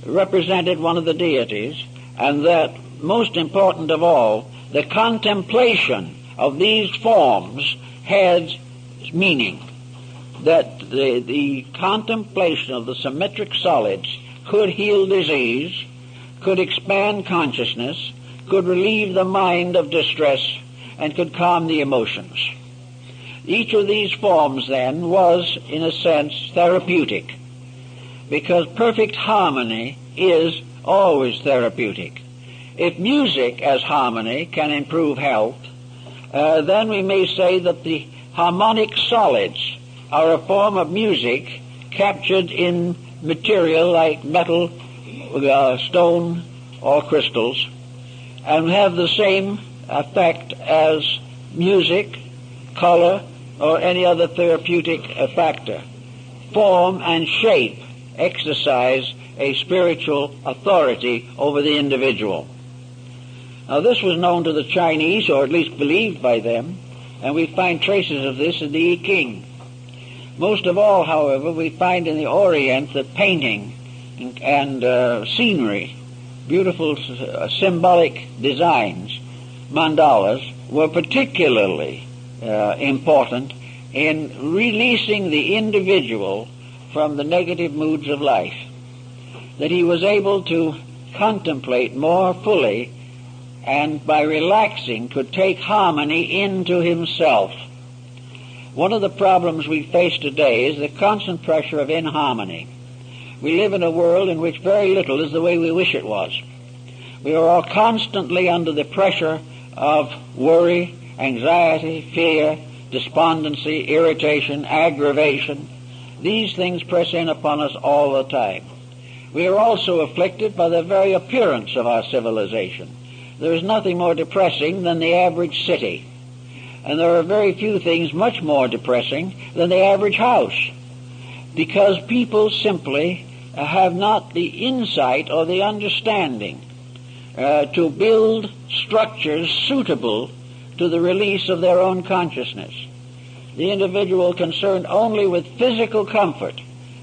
represented one of the deities, and that, most important of all, the contemplation of these forms had meaning, that the contemplation of the symmetric solids could heal disease, could expand consciousness, could relieve the mind of distress, and could calm the emotions. Each of these forms, then, was, in a sense, therapeutic, because perfect harmony is always therapeutic. If music as harmony can improve health, then we may say that the harmonic solids are a form of music captured in material like metal, stone, or crystals, and have the same effect as music, color, or any other therapeutic factor. Form and shape exercise a spiritual authority over the individual. Now, this was known to the Chinese, or at least believed by them, and we find traces of this in the I Ching. Most of all, however, we find in the Orient that painting and scenery, beautiful symbolic designs, mandalas, were particularly important in releasing the individual from the negative moods of life, that he was able to contemplate more fully, and by relaxing could take harmony into himself. One of the problems we face today is the constant pressure of inharmony. We live in a world in which very little is the way we wish it was. We are all constantly under the pressure of worry, anxiety, fear, despondency, irritation, aggravation. These things press in upon us all the time. We are also afflicted by the very appearance of our civilization. There is nothing more depressing than the average city, and there are very few things much more depressing than the average house, because people simply have not the insight or the understanding to build structures suitable to the release of their own consciousness. The individual concerned only with physical comfort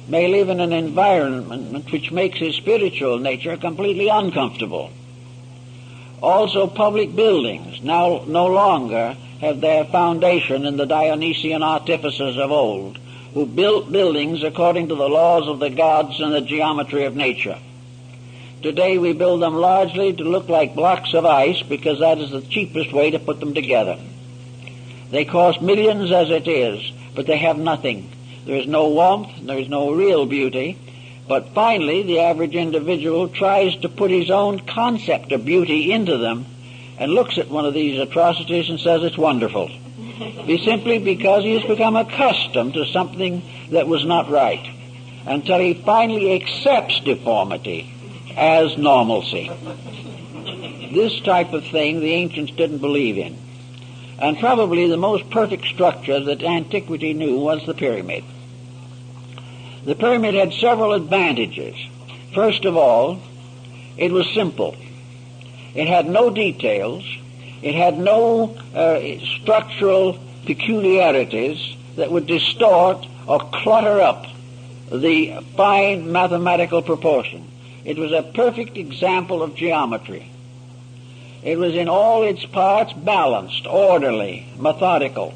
may live in an environment which makes his spiritual nature completely uncomfortable. Also, public buildings now no longer have their foundation in the Dionysian artificers of old, who built buildings according to the laws of the gods and the geometry of nature. Today we build them largely to look like blocks of ice, because that is the cheapest way to put them together. They cost millions as it is, but they have nothing. There is no warmth, there is no real beauty. But finally, the average individual tries to put his own concept of beauty into them and looks at one of these atrocities and says it's wonderful. Simply because he has become accustomed to something that was not right, until he finally accepts deformity as normalcy. This type of thing the ancients didn't believe in. And probably the most perfect structure that antiquity knew was the pyramid. The pyramid had several advantages. First of all, it was simple. It had no details. It had no structural peculiarities that would distort or clutter up the fine mathematical proportion. It was a perfect example of geometry. It was in all its parts balanced, orderly, methodical.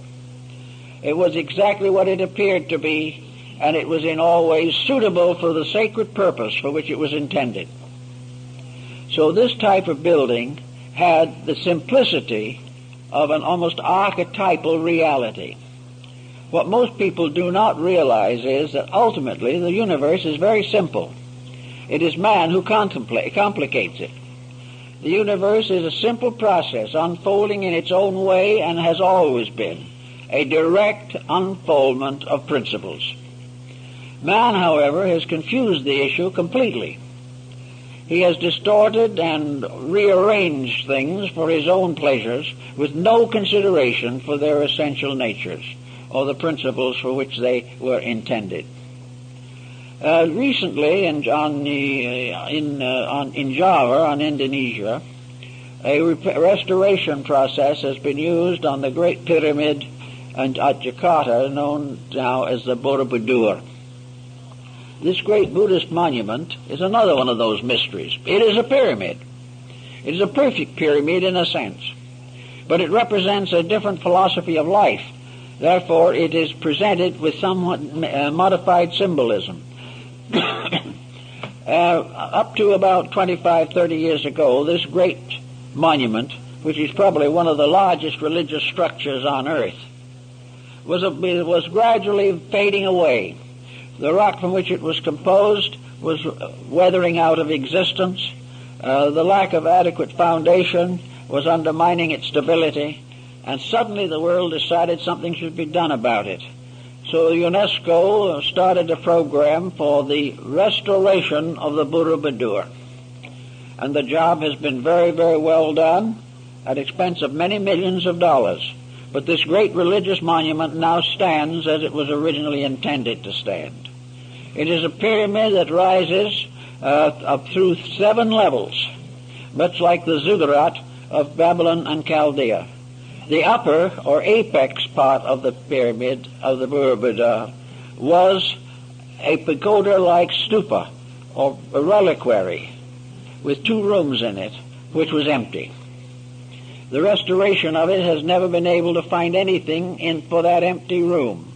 It was exactly what it appeared to be, and it was in all ways suitable for the sacred purpose for which it was intended. So this type of building had the simplicity of an almost archetypal reality. What most people do not realize is that ultimately the universe is very simple. It is man who complicates it. The universe is a simple process unfolding in its own way and has always been a direct unfoldment of principles. Man, however, has confused the issue completely. He has distorted and rearranged things for his own pleasures with no consideration for their essential natures or the principles for which they were intended. Recently, in Java, on Indonesia, a restoration process has been used on the Great Pyramid at Jakarta, known now as the Borobudur. This great Buddhist monument is another one of those mysteries. It is a pyramid. It is a perfect pyramid in a sense, but it represents a different philosophy of life. Therefore, it is presented with somewhat modified symbolism. Up to about 25, 30 years ago, this great monument, which is probably one of the largest religious structures on earth, was gradually fading away. The rock from which it was composed was weathering out of existence. The lack of adequate foundation was undermining its stability, and suddenly the world decided something should be done about it. So UNESCO started a program for the restoration of the Borobudur. And the job has been very, very well done at expense of many millions of dollars. But this great religious monument now stands as it was originally intended to stand. It is a pyramid that rises up through 7 levels, much like the ziggurat of Babylon and Chaldea. The upper or apex part of the pyramid of the Borobudur was a pagoda-like stupa or a reliquary with 2 rooms in it, which was empty. The restoration of it has never been able to find anything for that empty room.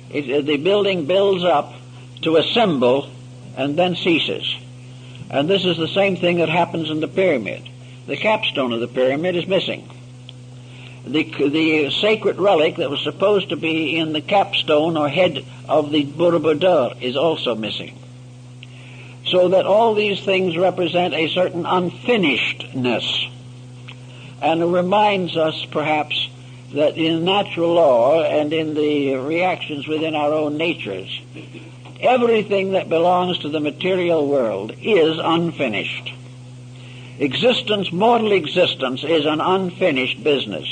The building builds up to a symbol and then ceases. And this is the same thing that happens in the pyramid. The capstone of the pyramid is missing. The sacred relic that was supposed to be in the capstone or head of the Borobudur is also missing. So that all these things represent a certain unfinishedness. And it reminds us, perhaps, that in natural law and in the reactions within our own natures, everything that belongs to the material world is unfinished. Existence, mortal existence, is an unfinished business.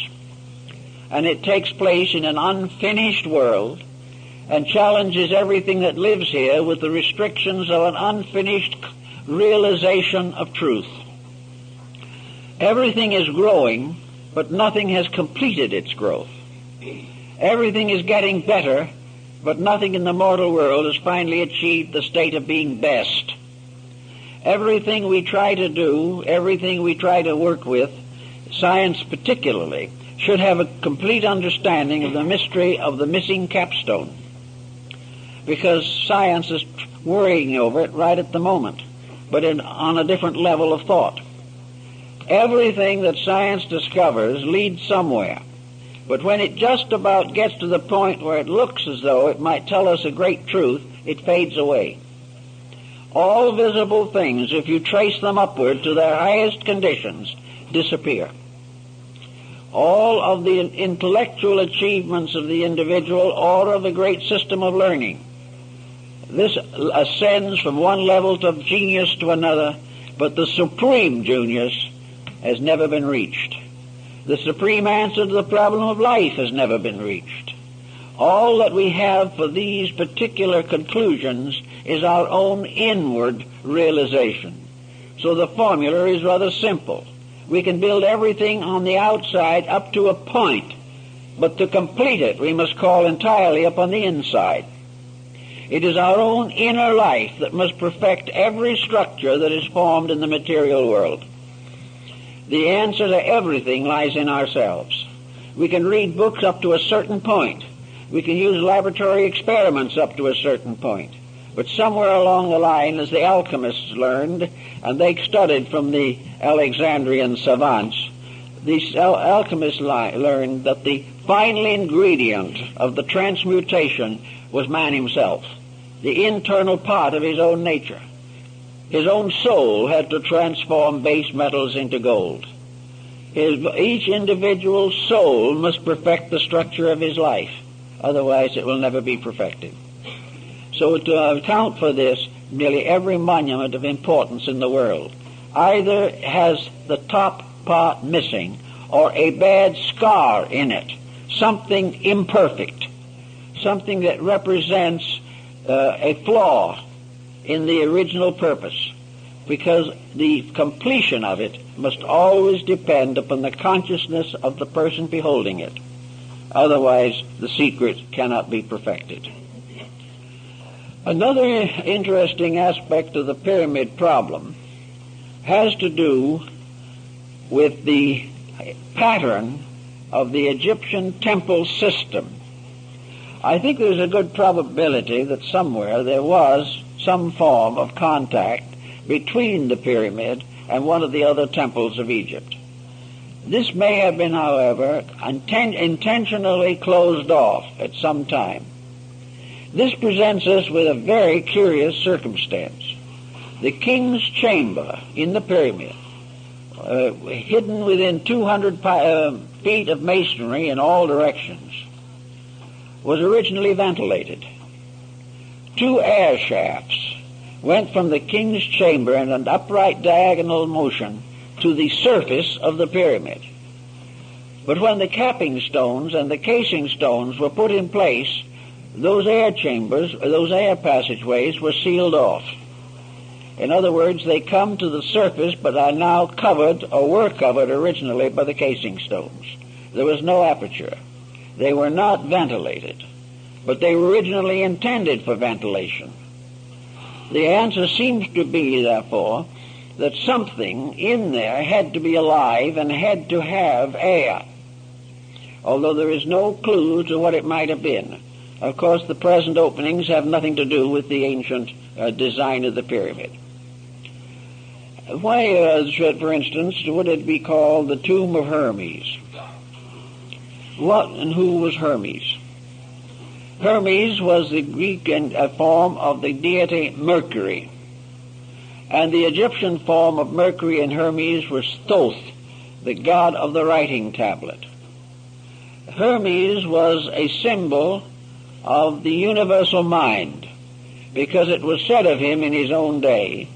And it takes place in an unfinished world and challenges everything that lives here with the restrictions of an unfinished realization of truth. Everything is growing, but nothing has completed its growth. Everything is getting better, but nothing in the mortal world has finally achieved the state of being best. Everything we try to do, everything we try to work with, science particularly, should have a complete understanding of the mystery of the missing capstone, because science is worrying over it right at the moment, but on a different level of thought. Everything that science discovers leads somewhere, but when it just about gets to the point where it looks as though it might tell us a great truth, it fades away. all visible things, if you trace them upward to their highest conditions, disappear. All of the intellectual achievements of the individual or of the great system of learning, this ascends from one level of genius to another, but the supreme genius has never been reached. The supreme answer to the problem of life has never been reached. All that we have for these particular conclusions is our own inward realization. So the formula is rather simple. We can build everything on the outside up to a point, but to complete it we must call entirely upon the inside. It is our own inner life that must perfect every structure that is formed in the material world. The answer to everything lies in ourselves. We can read books up to a certain point. We can use laboratory experiments up to a certain point. But somewhere along the line, as the alchemists learned, and they studied from the Alexandrian savants, these alchemists learned that the final ingredient of the transmutation was man himself, the internal part of his own nature. His own soul had to transform base metals into gold. Each individual soul must perfect the structure of his life. Otherwise it will never be perfected. So to account for this, nearly every monument of importance in the world either has the top part missing or a bad scar in it, something imperfect, something that represents a flaw in the original purpose, because the completion of it must always depend upon the consciousness of the person beholding it. Otherwise, the secret cannot be perfected. Another interesting aspect of the pyramid problem has to do with the pattern of the Egyptian temple system. I think there's a good probability that somewhere there was some form of contact between the pyramid and one of the other temples of Egypt. This may have been, however, intentionally closed off at some time. This presents us with a very curious circumstance. The king's chamber in the pyramid, hidden within 200 feet of masonry in all directions, was originally ventilated. 2 air shafts went from the king's chamber in an upright diagonal motion to the surface of the pyramid. But when the capping stones and the casing stones were put in place, those air chambers, those air passageways were sealed off. In other words, they come to the surface but are now covered, or were covered originally, by the casing stones. There was no aperture. They were not ventilated, but they were originally intended for ventilation. The answer seems to be, therefore, that something in there had to be alive and had to have air, although there is no clue to what it might have been. Of course, the present openings have nothing to do with the ancient design of the pyramid. Why, for instance, would it be called the tomb of Hermes? What and who was Hermes? Hermes was the Greek form of the deity Mercury, and the Egyptian form of Mercury and Hermes was Thoth, the god of the writing tablet. Hermes was a symbol of the universal mind, because it was said of him in his own day,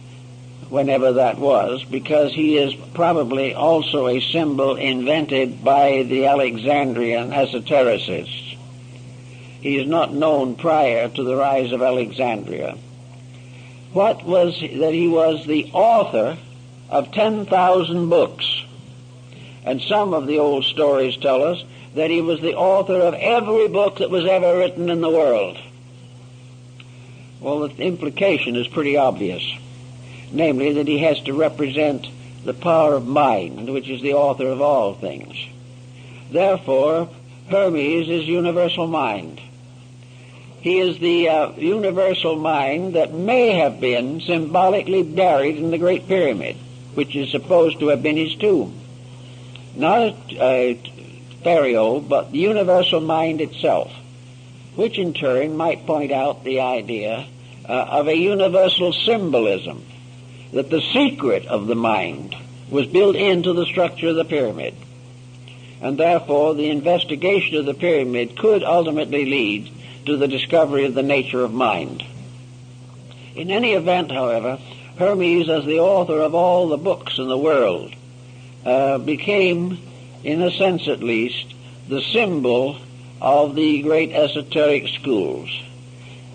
whenever that was, because he is probably also a symbol invented by the Alexandrian esotericists. He is not known prior to the rise of Alexandria. What was that he was the author of 10,000 books, and some of the old stories tell us that he was the author of every book that was ever written in the world. Well, the implication is pretty obvious, namely that he has to represent the power of mind, which is the author of all things. Therefore, Hermes is universal mind. He is the universal mind that may have been symbolically buried in the Great Pyramid, which is supposed to have been his tomb. Not a pharaoh, but the universal mind itself, which in turn might point out the idea of a universal symbolism, that the secret of the mind was built into the structure of the pyramid. And therefore the investigation of the pyramid could ultimately lead to the discovery of the nature of mind. In any event, however, Hermes, as the author of all the books in the world, became, in a sense at least, the symbol of the great esoteric schools.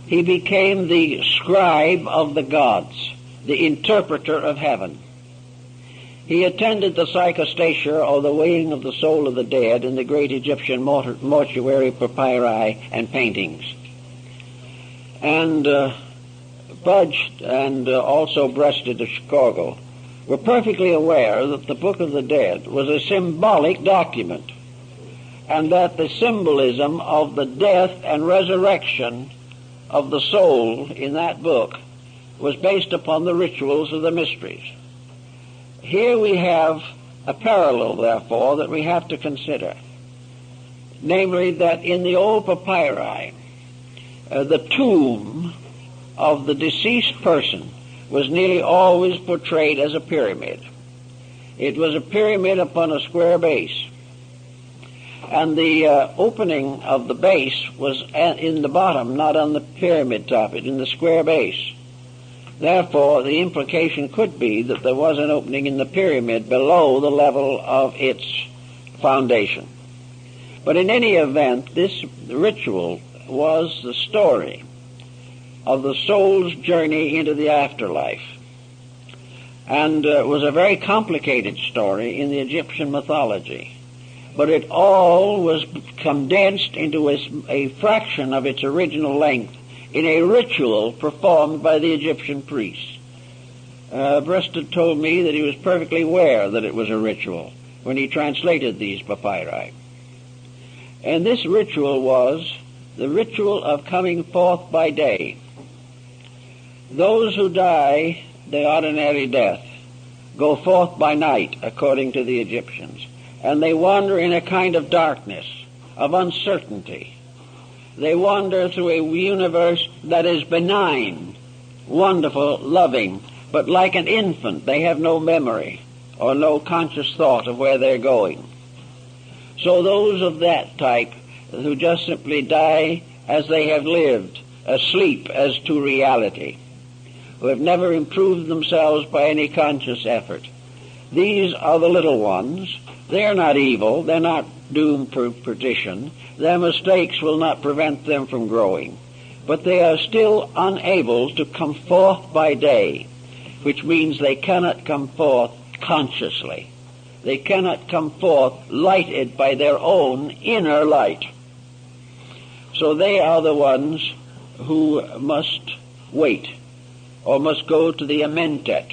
He became the scribe of the gods, the interpreter of heaven. He attended the psychostasia, or the weighing of the soul of the dead, in the great Egyptian mortuary papyri and paintings. And Budge and also Breasted of Chicago were perfectly aware that the Book of the Dead was a symbolic document, and that the symbolism of the death and resurrection of the soul in that book was based upon the rituals of the mysteries. Here we have a parallel, therefore, that we have to consider, namely that in the old papyri, the tomb of the deceased person was nearly always portrayed as a pyramid. It was a pyramid upon a square base, and the opening of the base was in the bottom, not on the pyramid top, it in the square base. Therefore, the implication could be that there was an opening in the pyramid below the level of its foundation. But in any event, this ritual was the story of the soul's journey into the afterlife, and was a very complicated story in the Egyptian mythology. But it all was condensed into a fraction of its original length in a ritual performed by the Egyptian priests. Breasted told me that he was perfectly aware that it was a ritual when he translated these papyri. And this ritual was the ritual of coming forth by day. Those who die the ordinary death go forth by night, according to the Egyptians, and they wander in a kind of darkness, of uncertainty. They wander through a universe that is benign, wonderful, loving, but like an infant, they have no memory or no conscious thought of where they're going. So those of that type who just simply die as they have lived, asleep as to reality, who have never improved themselves by any conscious effort, these are the little ones. They're not evil, they're not doomed for perdition, their mistakes will not prevent them from growing, but they are still unable to come forth by day, which means they cannot come forth consciously. They cannot come forth lighted by their own inner light. So they are the ones who must wait, or must go to the Amentet.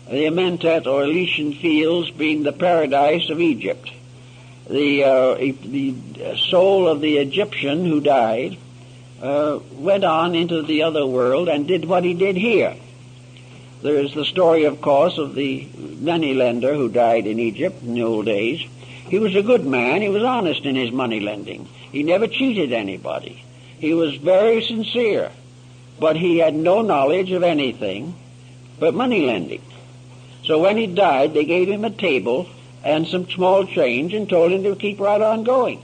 The Amentet, or Elysian Fields, being the paradise of Egypt. The soul of the Egyptian who died went on into the other world and did what he did here. There is the story, of course, of the moneylender who died in Egypt in the old days. He was a good man. He was honest in his money lending. He never cheated anybody. He was very sincere, but he had no knowledge of anything but money lending. So when he died, they gave him a table and some small change and told him to keep right on going.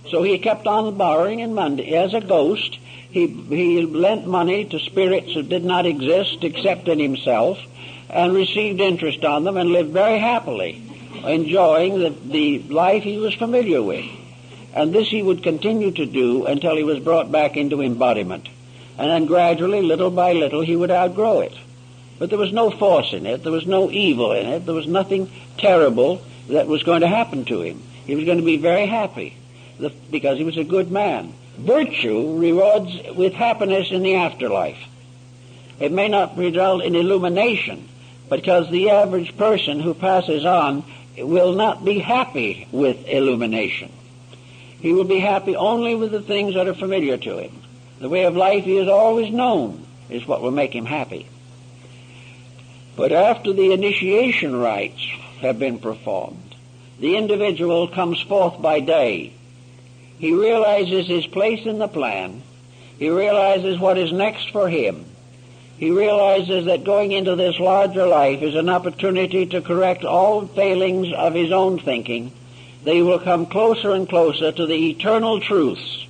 So he kept on borrowing and money. As a ghost, he lent money to spirits who did not exist except in himself, and received interest on them and lived very happily, enjoying the life he was familiar with. And this he would continue to do until he was brought back into embodiment. And then gradually, little by little, he would outgrow it. But there was no force in it. There was no evil in it. There was nothing terrible that was going to happen to him. He was going to be very happy because he was a good man. Virtue rewards with happiness in the afterlife. It may not result in illumination, because the average person who passes on will not be happy with illumination. He will be happy only with the things that are familiar to him. The way of life he has always known is what will make him happy. But after the initiation rites have been performed, the individual comes forth by day. He realizes his place in the plan. He realizes what is next for him. He realizes that going into this larger life is an opportunity to correct all failings of his own thinking. They will come closer and closer to the eternal truths,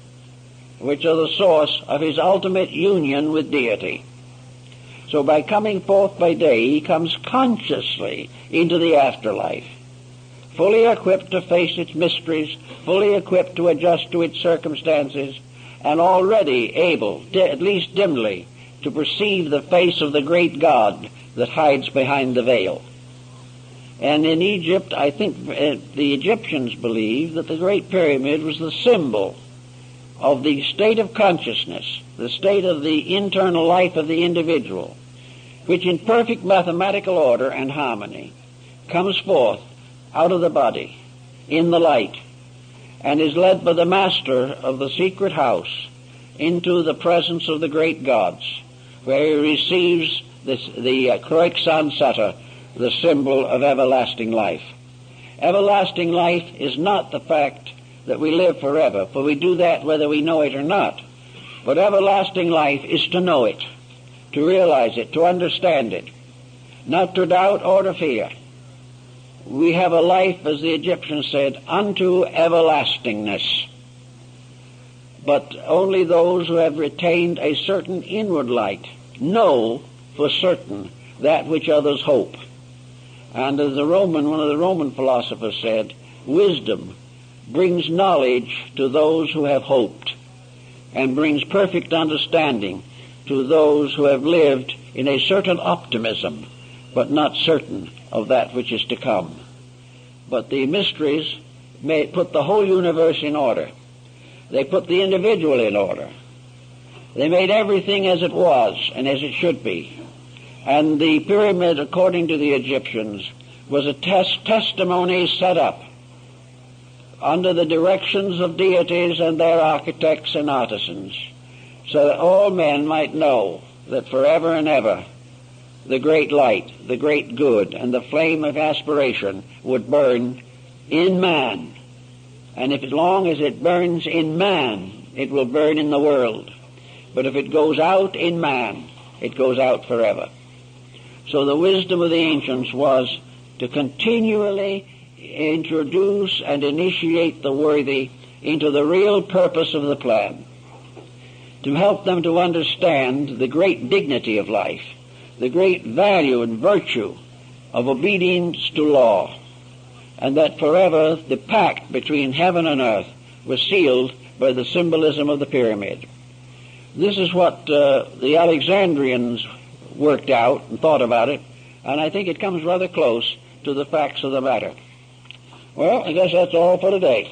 which are the source of his ultimate union with deity. So by coming forth by day, he comes consciously into the afterlife, fully equipped to face its mysteries, fully equipped to adjust to its circumstances, and already able, at least dimly, to perceive the face of the great God that hides behind the veil. And in Egypt, I think the Egyptians believed that the Great Pyramid was the symbol of the state of consciousness, the state of the internal life of the individual, which in perfect mathematical order and harmony comes forth out of the body in the light and is led by the master of the secret house into the presence of the great gods, where he receives the Kroiksan Sata, the symbol of everlasting life. Everlasting life is not the fact that we live forever, for we do that whether we know it or not. But everlasting life is to know it, to realize it, to understand it, not to doubt or to fear. We have a life, as the Egyptians said, unto everlastingness. But only those who have retained a certain inward light know for certain that which others hope. And as one of the Roman philosophers said, wisdom brings knowledge to those who have hoped, and brings perfect understanding to those who have lived in a certain optimism, but not certain of that which is to come. But the mysteries may put the whole universe in order. They put the individual in order. They made everything as it was and as it should be. And the pyramid, according to the Egyptians, was a testimony set up under the directions of deities and their architects and artisans, so that all men might know that forever and ever the great light, the great good, and the flame of aspiration would burn in man. And if as long as it burns in man, it will burn in the world. But if it goes out in man, it goes out forever. So the wisdom of the ancients was to continually introduce and initiate the worthy into the real purpose of the plan, to help them to understand the great dignity of life, the great value and virtue of obedience to law, and that forever the pact between heaven and earth was sealed by the symbolism of the pyramid. This is what the Alexandrians worked out and thought about it, and I think it comes rather close to the facts of the matter. Well, I guess that's all for today.